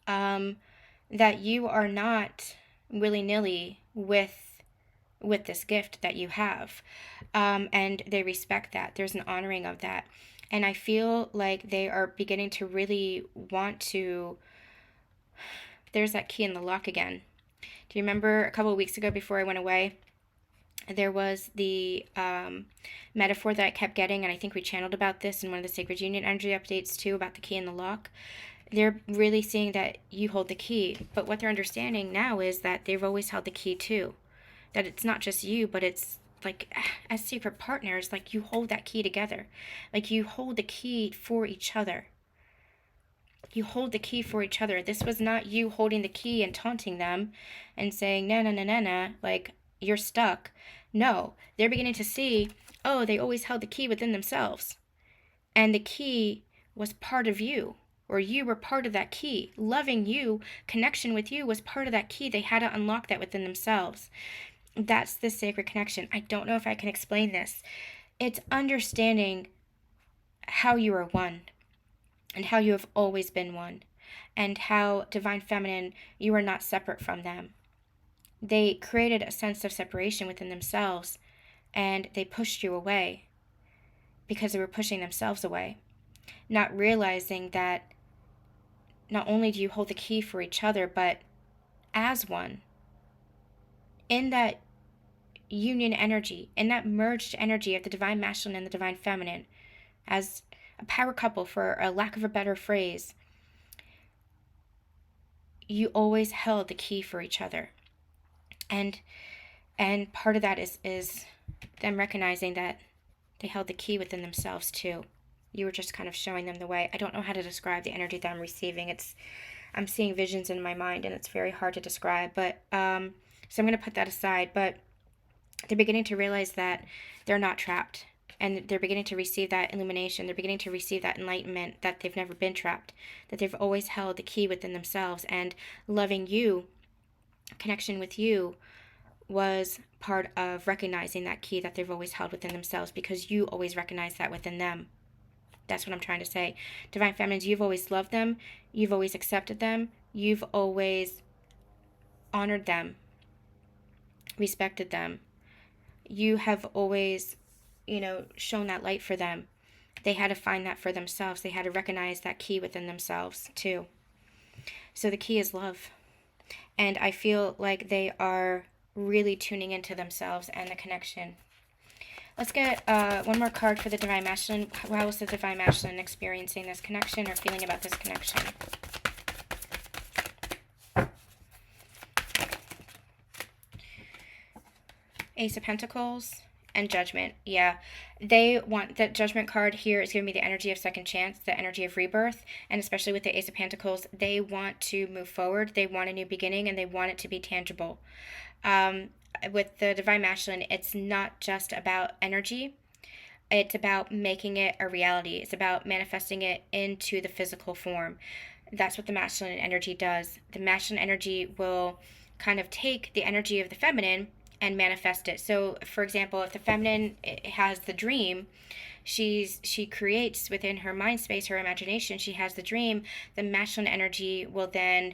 That you are not willy-nilly with this gift that you have. And they respect that. There's an honoring of that. And I feel like they are beginning to really want to... There's that key in the lock again. Do you remember a couple of weeks ago before I went away? There was the metaphor that I kept getting, and I think we channeled about this in one of the Sacred Union Energy Updates too, about the key in the lock. They're really seeing that you hold the key, but what they're understanding now is that they've always held the key too. That it's not just you, but it's like, as secret partners, like you hold that key together. Like you hold the key for each other. You hold the key for each other. This was not you holding the key and taunting them and saying, na, like, you're stuck. No, they're beginning to see, oh, they always held the key within themselves. And the key was part of you, or you were part of that key. Loving you, connection with you was part of that key. They had to unlock that within themselves. That's the sacred connection. I don't know if I can explain this. It's understanding how you are one, and how you have always been one, and how Divine Feminine, you are not separate from them. They created a sense of separation within themselves, and they pushed you away because they were pushing themselves away, not realizing that not only do you hold the key for each other, but as one, in that union energy, in that merged energy of the Divine Masculine and the Divine Feminine, as a power couple, for a lack of a better phrase, you always held the key for each other. And part of that is them recognizing that they held the key within themselves too. You were just kind of showing them the way. I don't know how to describe the energy that I'm receiving. I'm seeing visions in my mind, and it's very hard to describe. But so I'm going to put that aside. But they're beginning to realize that they're not trapped, and they're beginning to receive that illumination. They're beginning to receive that enlightenment, that they've never been trapped, that they've always held the key within themselves. And loving you, connection with you, was part of recognizing that key that they've always held within themselves, because you always recognize that within them. That's what I'm trying to say. Divine Feminines, you've always loved them. You've always accepted them. You've always honored them, respected them. You have always, shown that light for them. They had to find that for themselves. They had to recognize that key within themselves too. So the key is love. And I feel like they are really tuning into themselves and the connection. Let's get one more card for the Divine Masculine. How is the Divine Masculine experiencing this connection or feeling about this connection? Ace of Pentacles, And Judgment. Yeah. They want that Judgment card here is giving me the energy of second chance, the energy of rebirth, and especially with the Ace of Pentacles, they want to move forward. They want a new beginning and they want it to be tangible. With the Divine Masculine, it's not just about energy. It's about making it a reality. It's about manifesting it into the physical form. That's what the masculine energy does. The masculine energy will kind of take the energy of the feminine and manifest it. So, for example, if the feminine has the dream, she creates within her mind space, her imagination, she has the dream, the masculine energy will then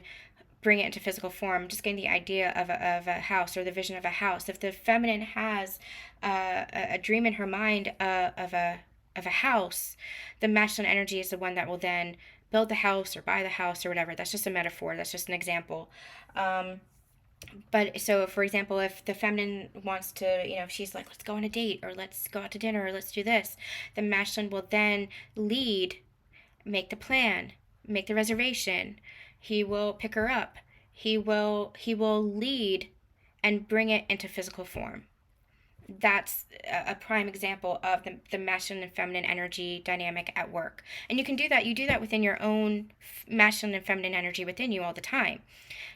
bring it into physical form. Just getting the idea of a house or the vision of a house. If the feminine has a dream in her mind of a house, the masculine energy is the one that will then build the house or buy the house or whatever. That's just a metaphor. That's just an example. But so, for example, if the feminine wants to, she's like, let's go on a date or let's go out to dinner or let's do this, the masculine will then lead, make the plan, make the reservation. He will pick her up. He will lead and bring it into physical form. That's a prime example of the masculine and feminine energy dynamic at work. And you can do that. You do that within your own masculine and feminine energy within you all the time.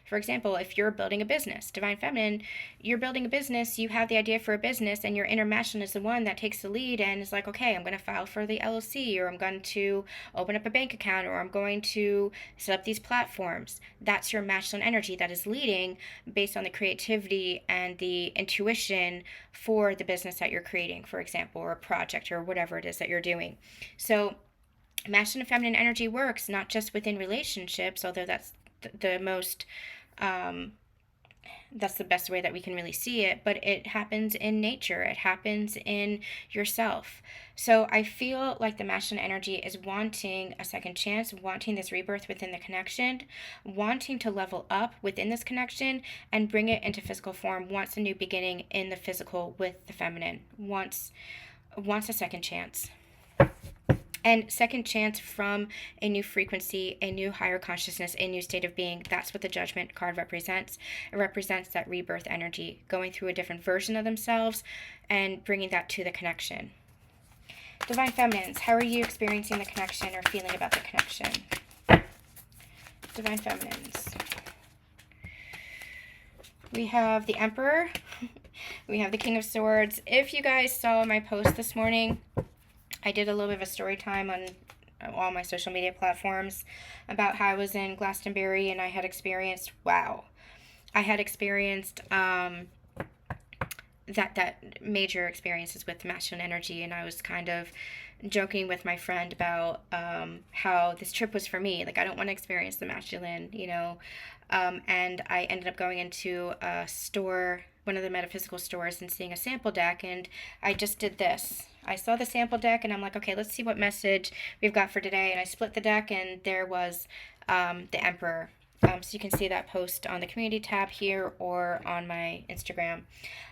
For example, if you're building a business, Divine Feminine, you're building a business, you have the idea for a business, and your inner masculine is the one that takes the lead and is like, okay, I'm going to file for the LLC, or I'm going to open up a bank account, or I'm going to set up these platforms. That's your masculine energy that is leading based on the creativity and the intuition for the business that you're creating, for example, or a project or whatever it is that you're doing. So masculine and feminine energy works not just within relationships, although that's the most that's the best way that we can really see it, but it happens in nature. It happens in yourself. So I feel like the masculine energy is wanting a second chance, wanting this rebirth within the connection, wanting to level up within this connection and bring it into physical form, wants a new beginning in the physical with the feminine, wants a second chance. And second chance from a new frequency, a new higher consciousness, a new state of being. That's what the Judgment card represents. It represents that rebirth energy, going through a different version of themselves and bringing that to the connection. Divine Feminines, how are you experiencing the connection or feeling about the connection? Divine Feminines. We have the Emperor. We have the King of Swords. If you guys saw my post this morning, I did a little bit of a story time on all my social media platforms about how I was in Glastonbury and I had experienced, that major experiences with masculine energy, and I was kind of joking with my friend about how this trip was for me. Like, I don't want to experience the masculine, and I ended up going into a store, one of the metaphysical stores, and seeing a sample deck, and I just did this. I saw the sample deck and I'm like, okay, let's see what message we've got for today. And I split the deck and there was the Emperor. So you can see that post on the community tab here or on my Instagram.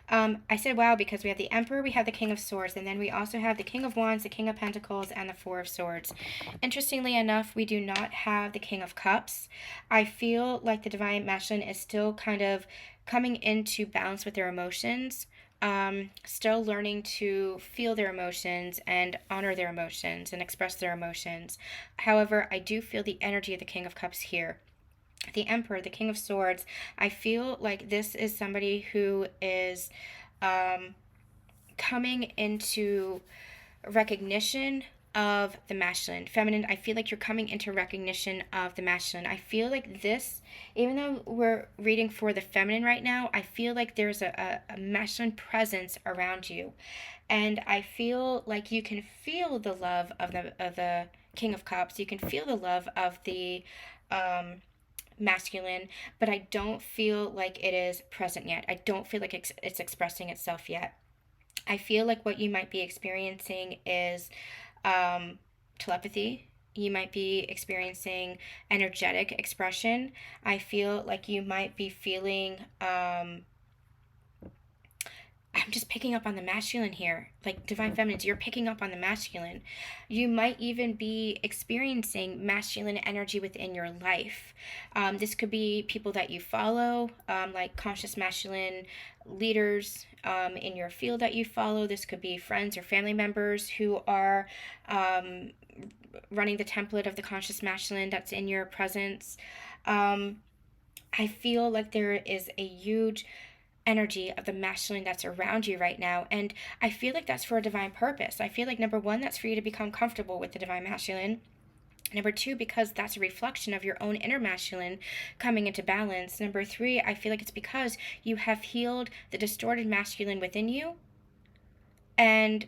I said, wow, because we have the Emperor, we have the King of Swords, and then we also have the King of Wands, the King of Pentacles, and the Four of Swords. Interestingly enough, we do not have the King of Cups. I feel like the Divine Masculine is still kind of coming into balance with their emotions. Still learning to feel their emotions and honor their emotions and express their emotions. However, I do feel the energy of the King of Cups here. The Emperor, the King of Swords, I feel like this is somebody who is coming into recognition of the masculine. Feminine, I feel like you're coming into recognition of the masculine. I feel like this, even though we're reading for the feminine right now, I feel like there's a masculine presence around you. And I feel like you can feel the love of the King of Cups. You can feel the love of the masculine, but I don't feel like it is present yet. I don't feel like it's expressing itself yet. I feel like what you might be experiencing is telepathy. You might be experiencing energetic expression. I feel like you might be feeling I'm just picking up on the masculine here. Like divine feminines, you're picking up on the masculine. You might even be experiencing masculine energy within your life. This could be people that you follow, like conscious masculine leaders in your field that you follow. This could be friends or family members who are running the template of the conscious masculine that's in your presence. I feel like there is a huge energy of the masculine that's around you right now, and I feel like that's for a divine purpose. I feel like number one, that's for you to become comfortable with the divine masculine. Number two, because that's a reflection of your own inner masculine coming into balance. Number three, I feel like it's because you have healed the distorted masculine within you and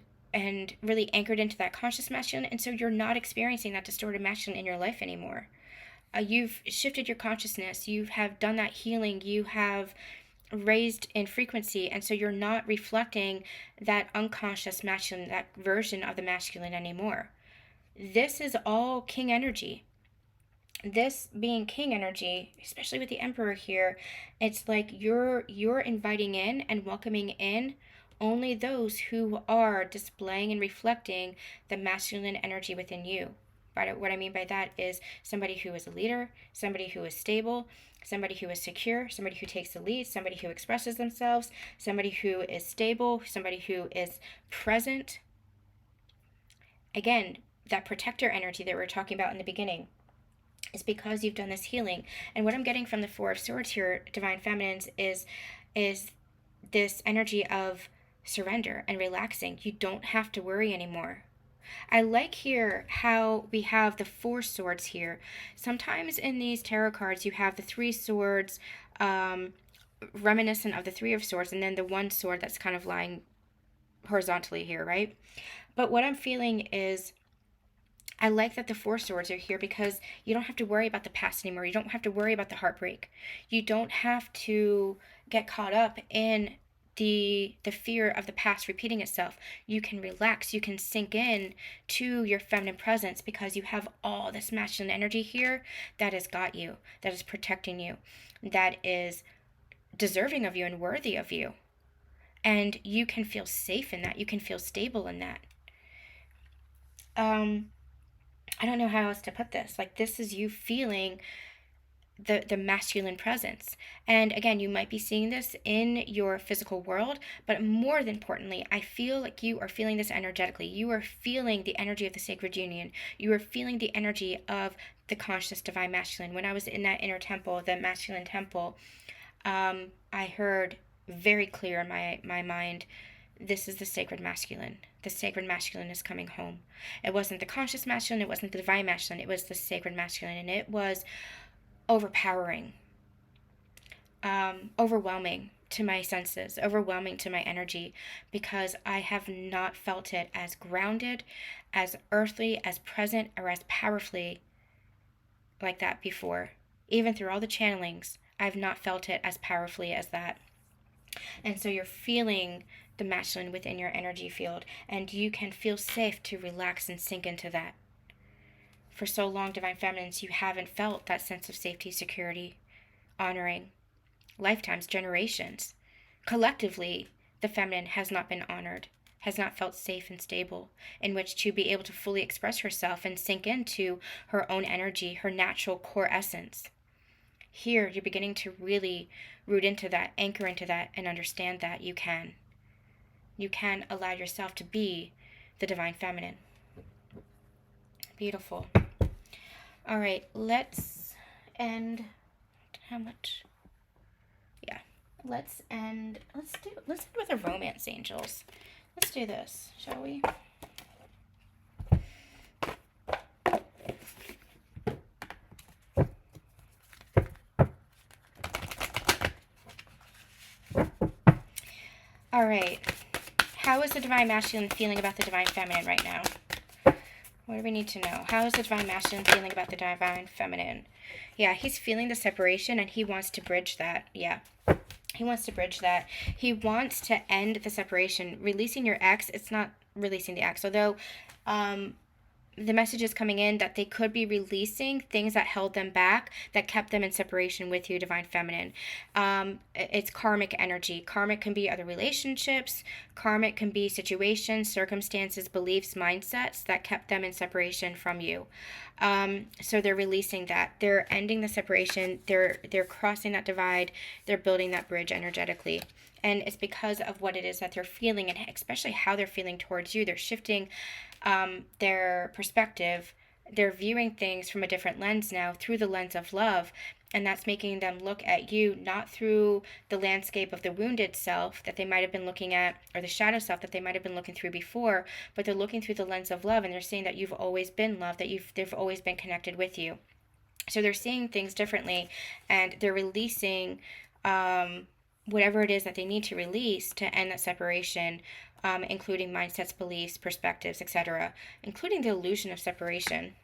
really anchored into that conscious masculine, and so you're not experiencing that distorted masculine in your life anymore. You've shifted your consciousness, you have done that healing, you have raised in frequency, and so you're not reflecting that unconscious masculine, that version of the masculine anymore. This is all king energy. This being king energy, especially with the emperor here, it's like you're inviting in and welcoming in only those who are displaying and reflecting the masculine energy within you. But what I mean by that is somebody who is a leader, somebody who is stable, somebody who is secure, somebody who takes the lead, somebody who expresses themselves, somebody who is stable, somebody who is present. Again, that protector energy that we were talking about in the beginning is because you've done this healing. And what I'm getting from the Four of Swords here, divine feminines, is this energy of surrender and relaxing. You don't have to worry anymore. I like here how we have the Four Swords here. Sometimes in these tarot cards you have the Three Swords, reminiscent of the Three of Swords, and then the one sword that's kind of lying horizontally here, right? But what I'm feeling is I like that the Four Swords are here because you don't have to worry about the past anymore. You don't have to worry about the heartbreak. You don't have to get caught up in the fear of the past repeating itself. You can relax, you can sink in to your feminine presence because you have all this masculine energy here that has got you, that is protecting you, that is deserving of you and worthy of you. And you can feel safe in that. You can feel stable in that. I don't know how else to put this. Like, this is you feeling the masculine presence. And again, you might be seeing this in your physical world, but more than importantly, I feel like you are feeling this energetically. You are feeling the energy of the sacred union. You are feeling the energy of the conscious divine masculine. When I was in that inner temple, the masculine temple, I heard very clear in my mind, this is the sacred masculine. The sacred masculine is coming home. It wasn't the conscious masculine, it wasn't the divine masculine, it was the sacred masculine, and it was overpowering, overwhelming to my senses, overwhelming to my energy, because I have not felt it as grounded, as earthly, as present, or as powerfully like that before. Even through all the channelings, I've not felt it as powerfully as that. And so you're feeling the masculine within your energy field, and you can feel safe to relax and sink into that. For so long, divine feminines, you haven't felt that sense of safety, security, honoring. Lifetimes, generations. Collectively, the feminine has not been honored, has not felt safe and stable in which to be able to fully express herself and sink into her own energy, her natural core essence. Here, you're beginning to really root into that, anchor into that, and understand that you can. You can allow yourself to be the divine feminine. Beautiful. All right, let's end. How much? Yeah, let's end with a romance, angels. Let's do this, shall we? All right. How is the divine masculine feeling about the divine feminine right now? What do we need to know? How is the divine masculine feeling about the divine feminine? Yeah, he's feeling the separation and he wants to bridge that. Yeah, he wants to bridge that. He wants to end the separation. Releasing your ex, it's not releasing the ex. Although the message is coming in that they could be releasing things that held them back, that kept them in separation with you, Divine Feminine. It's karmic energy. Karmic can be other relationships. Karmic can be situations, circumstances, beliefs, mindsets that kept them in separation from you. So they're releasing that. They're ending the separation. They're crossing that divide. They're building that bridge energetically. And it's because of what it is that they're feeling, and especially how they're feeling towards you. They're shifting their perspective. They're viewing things from a different lens now, through the lens of love. And that's making them look at you not through the landscape of the wounded self that they might have been looking at, or the shadow self that they might have been looking through before, but they're looking through the lens of love, and they're seeing that you've always been loved, that they've always been connected with you. So they're seeing things differently, and they're releasing whatever it is that they need to release to end that separation, including mindsets, beliefs, perspectives, etc., including the illusion of separation.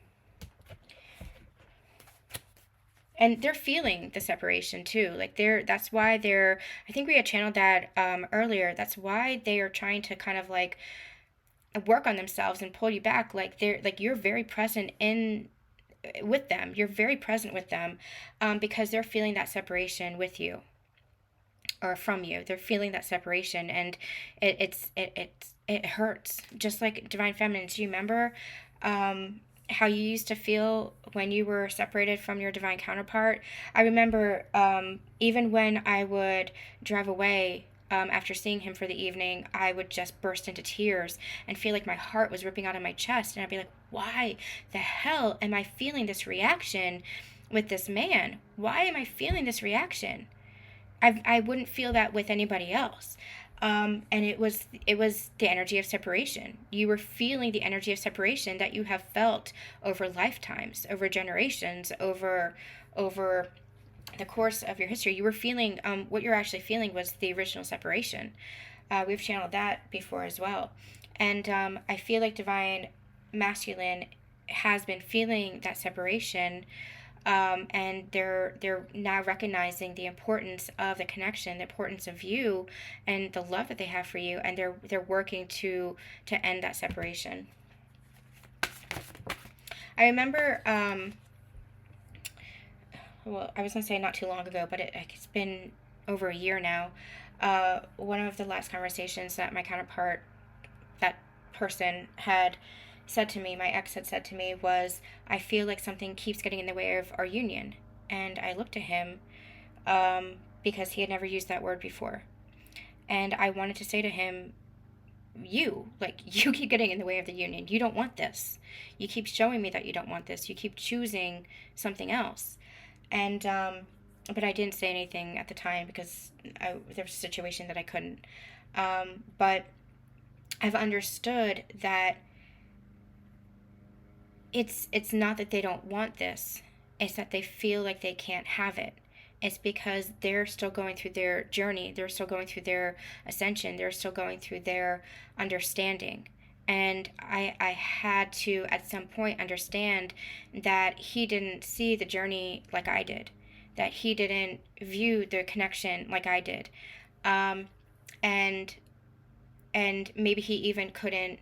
And they're feeling the separation too. Like that's why they're, I think we had channeled that earlier. That's why they are trying to kind of like work on themselves and pull you back. Like you're very present with them. You're very present with them, because they're feeling that separation with you, or from you. They're feeling that separation, and it hurts. Just like Divine Feminine, do you remember how you used to feel when you were separated from your divine counterpart? I remember even when I would drive away after seeing him for the evening, I would just burst into tears and feel like my heart was ripping out of my chest. And I'd be like, why the hell am I feeling this reaction with this man? Why am I feeling this reaction? I wouldn't feel that with anybody else. And it was the energy of separation. You were feeling the energy of separation that you have felt over lifetimes, over generations, over the course of your history. You were feeling, what you're actually feeling was the original separation. We've channeled that before as well. And I feel like Divine Masculine has been feeling that separation, and they're now recognizing the importance of the connection, the importance of you, and the love that they have for you, and they're working to end that separation. I remember, well, I was gonna say not too long ago, but it's been over a year now. One of the last conversations that my counterpart, that person, had said to me, my ex had said to me, was, I feel like something keeps getting in the way of our union. And I looked at him, because he had never used that word before. And I wanted to say to him, you keep getting in the way of the union. You don't want this. You keep showing me that you don't want this. You keep choosing something else. And but I didn't say anything at the time, because there was a situation that I couldn't. But I've understood that it's not that they don't want this. It's that they feel like they can't have it. It's because they're still going through their journey. They're still going through their ascension. They're still going through their understanding. And I had to, at some point, understand that he didn't see the journey like I did, that he didn't view the connection like I did. And maybe he even couldn't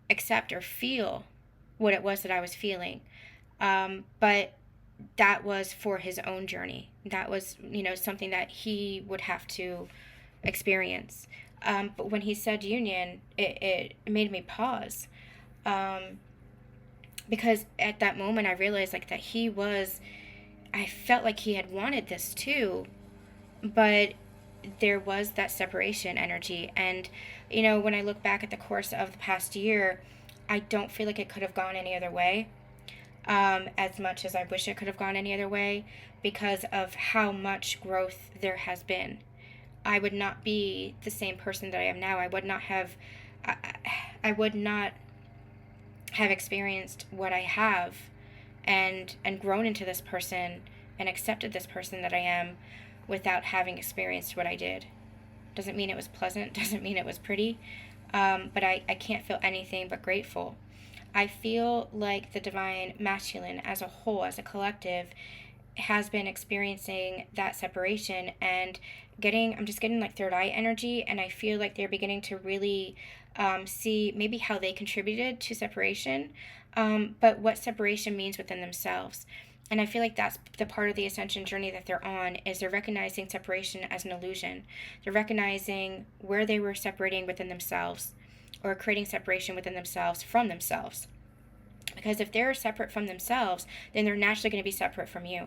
accept or feel what it was that I was feeling. But that was for his own journey. That was, something that he would have to experience. But when he said union, it made me pause. Because at that moment I realized that I felt like he had wanted this too, but there was that separation energy. And, when I look back at the course of the past year, I don't feel like it could have gone any other way, as much as I wish it could have gone any other way, because of how much growth there has been. I would not be the same person that I am now. I would not have experienced what I have, and grown into this person and accepted this person that I am, without having experienced what I did. Doesn't mean it was pleasant, doesn't mean it was pretty, but I can't feel anything but grateful. I feel like the Divine Masculine as a whole, as a collective, has been experiencing that separation, and I'm just getting like third eye energy, and I feel like they're beginning to really see maybe how they contributed to separation, but what separation means within themselves. And I feel like that's the part of the ascension journey that they're on, is they're recognizing separation as an illusion. They're recognizing where they were separating within themselves, or creating separation within themselves from themselves. Because if they're separate from themselves, then they're naturally going to be separate from you.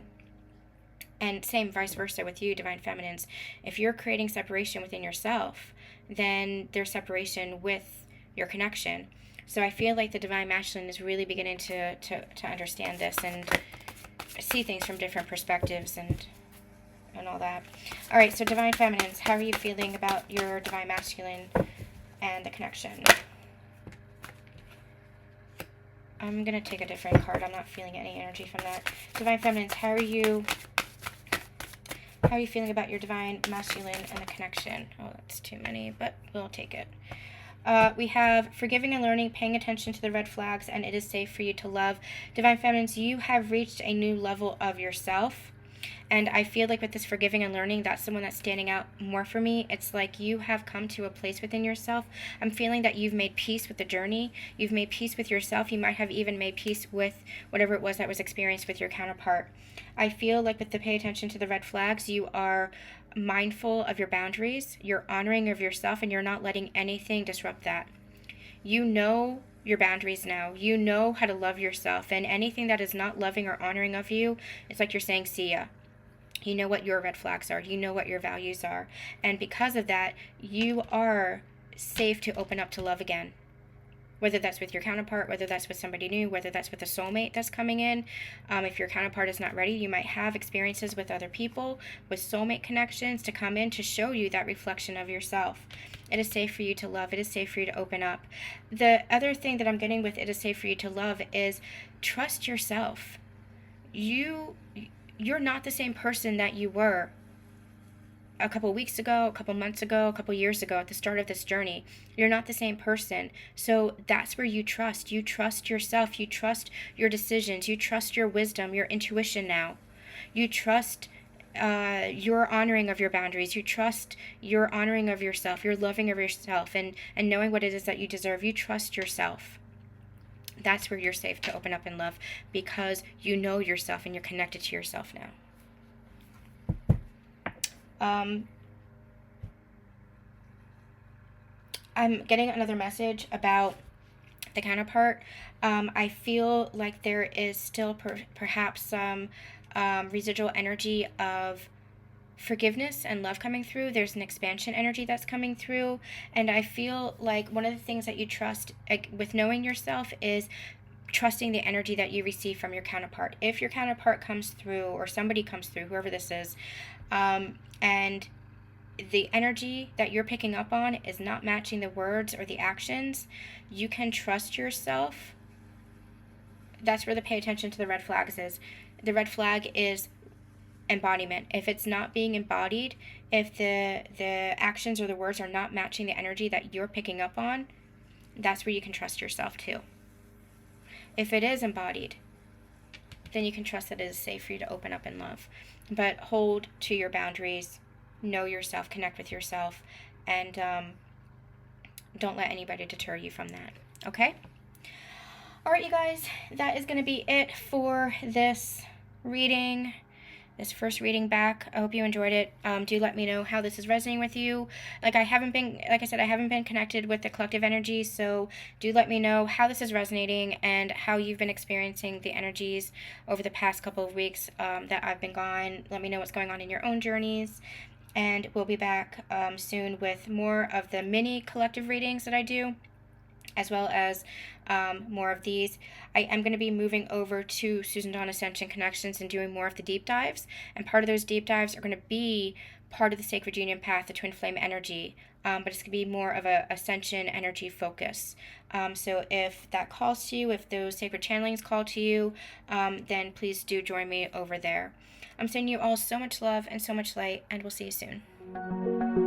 And same vice versa with you, Divine Feminines. If you're creating separation within yourself, then there's separation with your connection. So I feel like the Divine Masculine is really beginning to understand this and see things from different perspectives and all that. All right, so Divine Feminines, how are you feeling about your Divine Masculine and the connection? I'm going to take a different card. I'm not feeling any energy from that. Divine Feminines, how are you feeling about your Divine Masculine and the connection? Oh, that's too many, but we'll take it. We have forgiving and learning, paying attention to the red flags, and it is safe for you to love. Divine Feminines, you have reached a new level of yourself. And I feel like with this forgiving and learning, that's the one that's standing out more for me. It's like you have come to a place within yourself. I'm feeling that you've made peace with the journey. You've made peace with yourself. You might have even made peace with whatever it was that was experienced with your counterpart. I feel like with the pay attention to the red flags, you are mindful of your boundaries. You're honoring of yourself, and you're not letting anything disrupt that. You know your boundaries now. You know how to love yourself. And anything that is not loving or honoring of you, it's like you're saying, see ya. You know what your red flags are. You know what your values are. And because of that, you are safe to open up to love again. Whether that's with your counterpart, whether that's with somebody new, whether that's with a soulmate that's coming in. If your counterpart is not ready, you might have experiences with other people, with soulmate connections to come in to show you that reflection of yourself. It is safe for you to love. It is safe for you to open up. The other thing that I'm getting with it is safe for you to love is trust yourself. You're not the same person that you were a couple weeks ago, a couple months ago, a couple years ago at the start of this journey. You're not the same person. So that's where you trust. You trust yourself. You trust your decisions. You trust your wisdom, your intuition now. You trust your honoring of your boundaries. You trust your honoring of yourself, your loving of yourself, and knowing what it is that you deserve. You trust yourself. That's where you're safe to open up in love, because you know yourself and you're connected to yourself now. I'm getting another message about the counterpart. I feel like there is still perhaps some residual energy of forgiveness and love coming through. There's an expansion energy that's coming through, and I feel like one of the things that you trust with knowing yourself is trusting the energy that you receive from your counterpart. If your counterpart comes through, or somebody comes through, whoever this is, and the energy that you're picking up on is not matching the words or the actions, you can trust yourself. That's where the pay attention to the red flags is. The red flag is embodiment. If it's not being embodied, if the actions or the words are not matching the energy that you're picking up on, that's where you can trust yourself too. If it is embodied, then you can trust that it is safe for you to open up in love. But hold to your boundaries, know yourself, connect with yourself, and don't let anybody deter you from that. Okay? All right, you guys, that is going to be it for this reading. This first reading back. I hope you enjoyed it. Do let me know how this is resonating with you. Like I haven't been connected with the collective energy, so do let me know how this is resonating and how you've been experiencing the energies over the past couple of weeks that I've been gone. Let me know what's going on in your own journeys. And we'll be back soon with more of the mini collective readings that I do, as well as more of these. I am going to be moving over to Susan Dawn Ascension Connections and doing more of the deep dives. And part of those deep dives are going to be part of the Sacred Union Path, the Twin Flame Energy. But it's going to be more of a Ascension energy focus. So if that calls to you, if those sacred channelings call to you, then please do join me over there. I'm sending you all so much love and so much light, and we'll see you soon.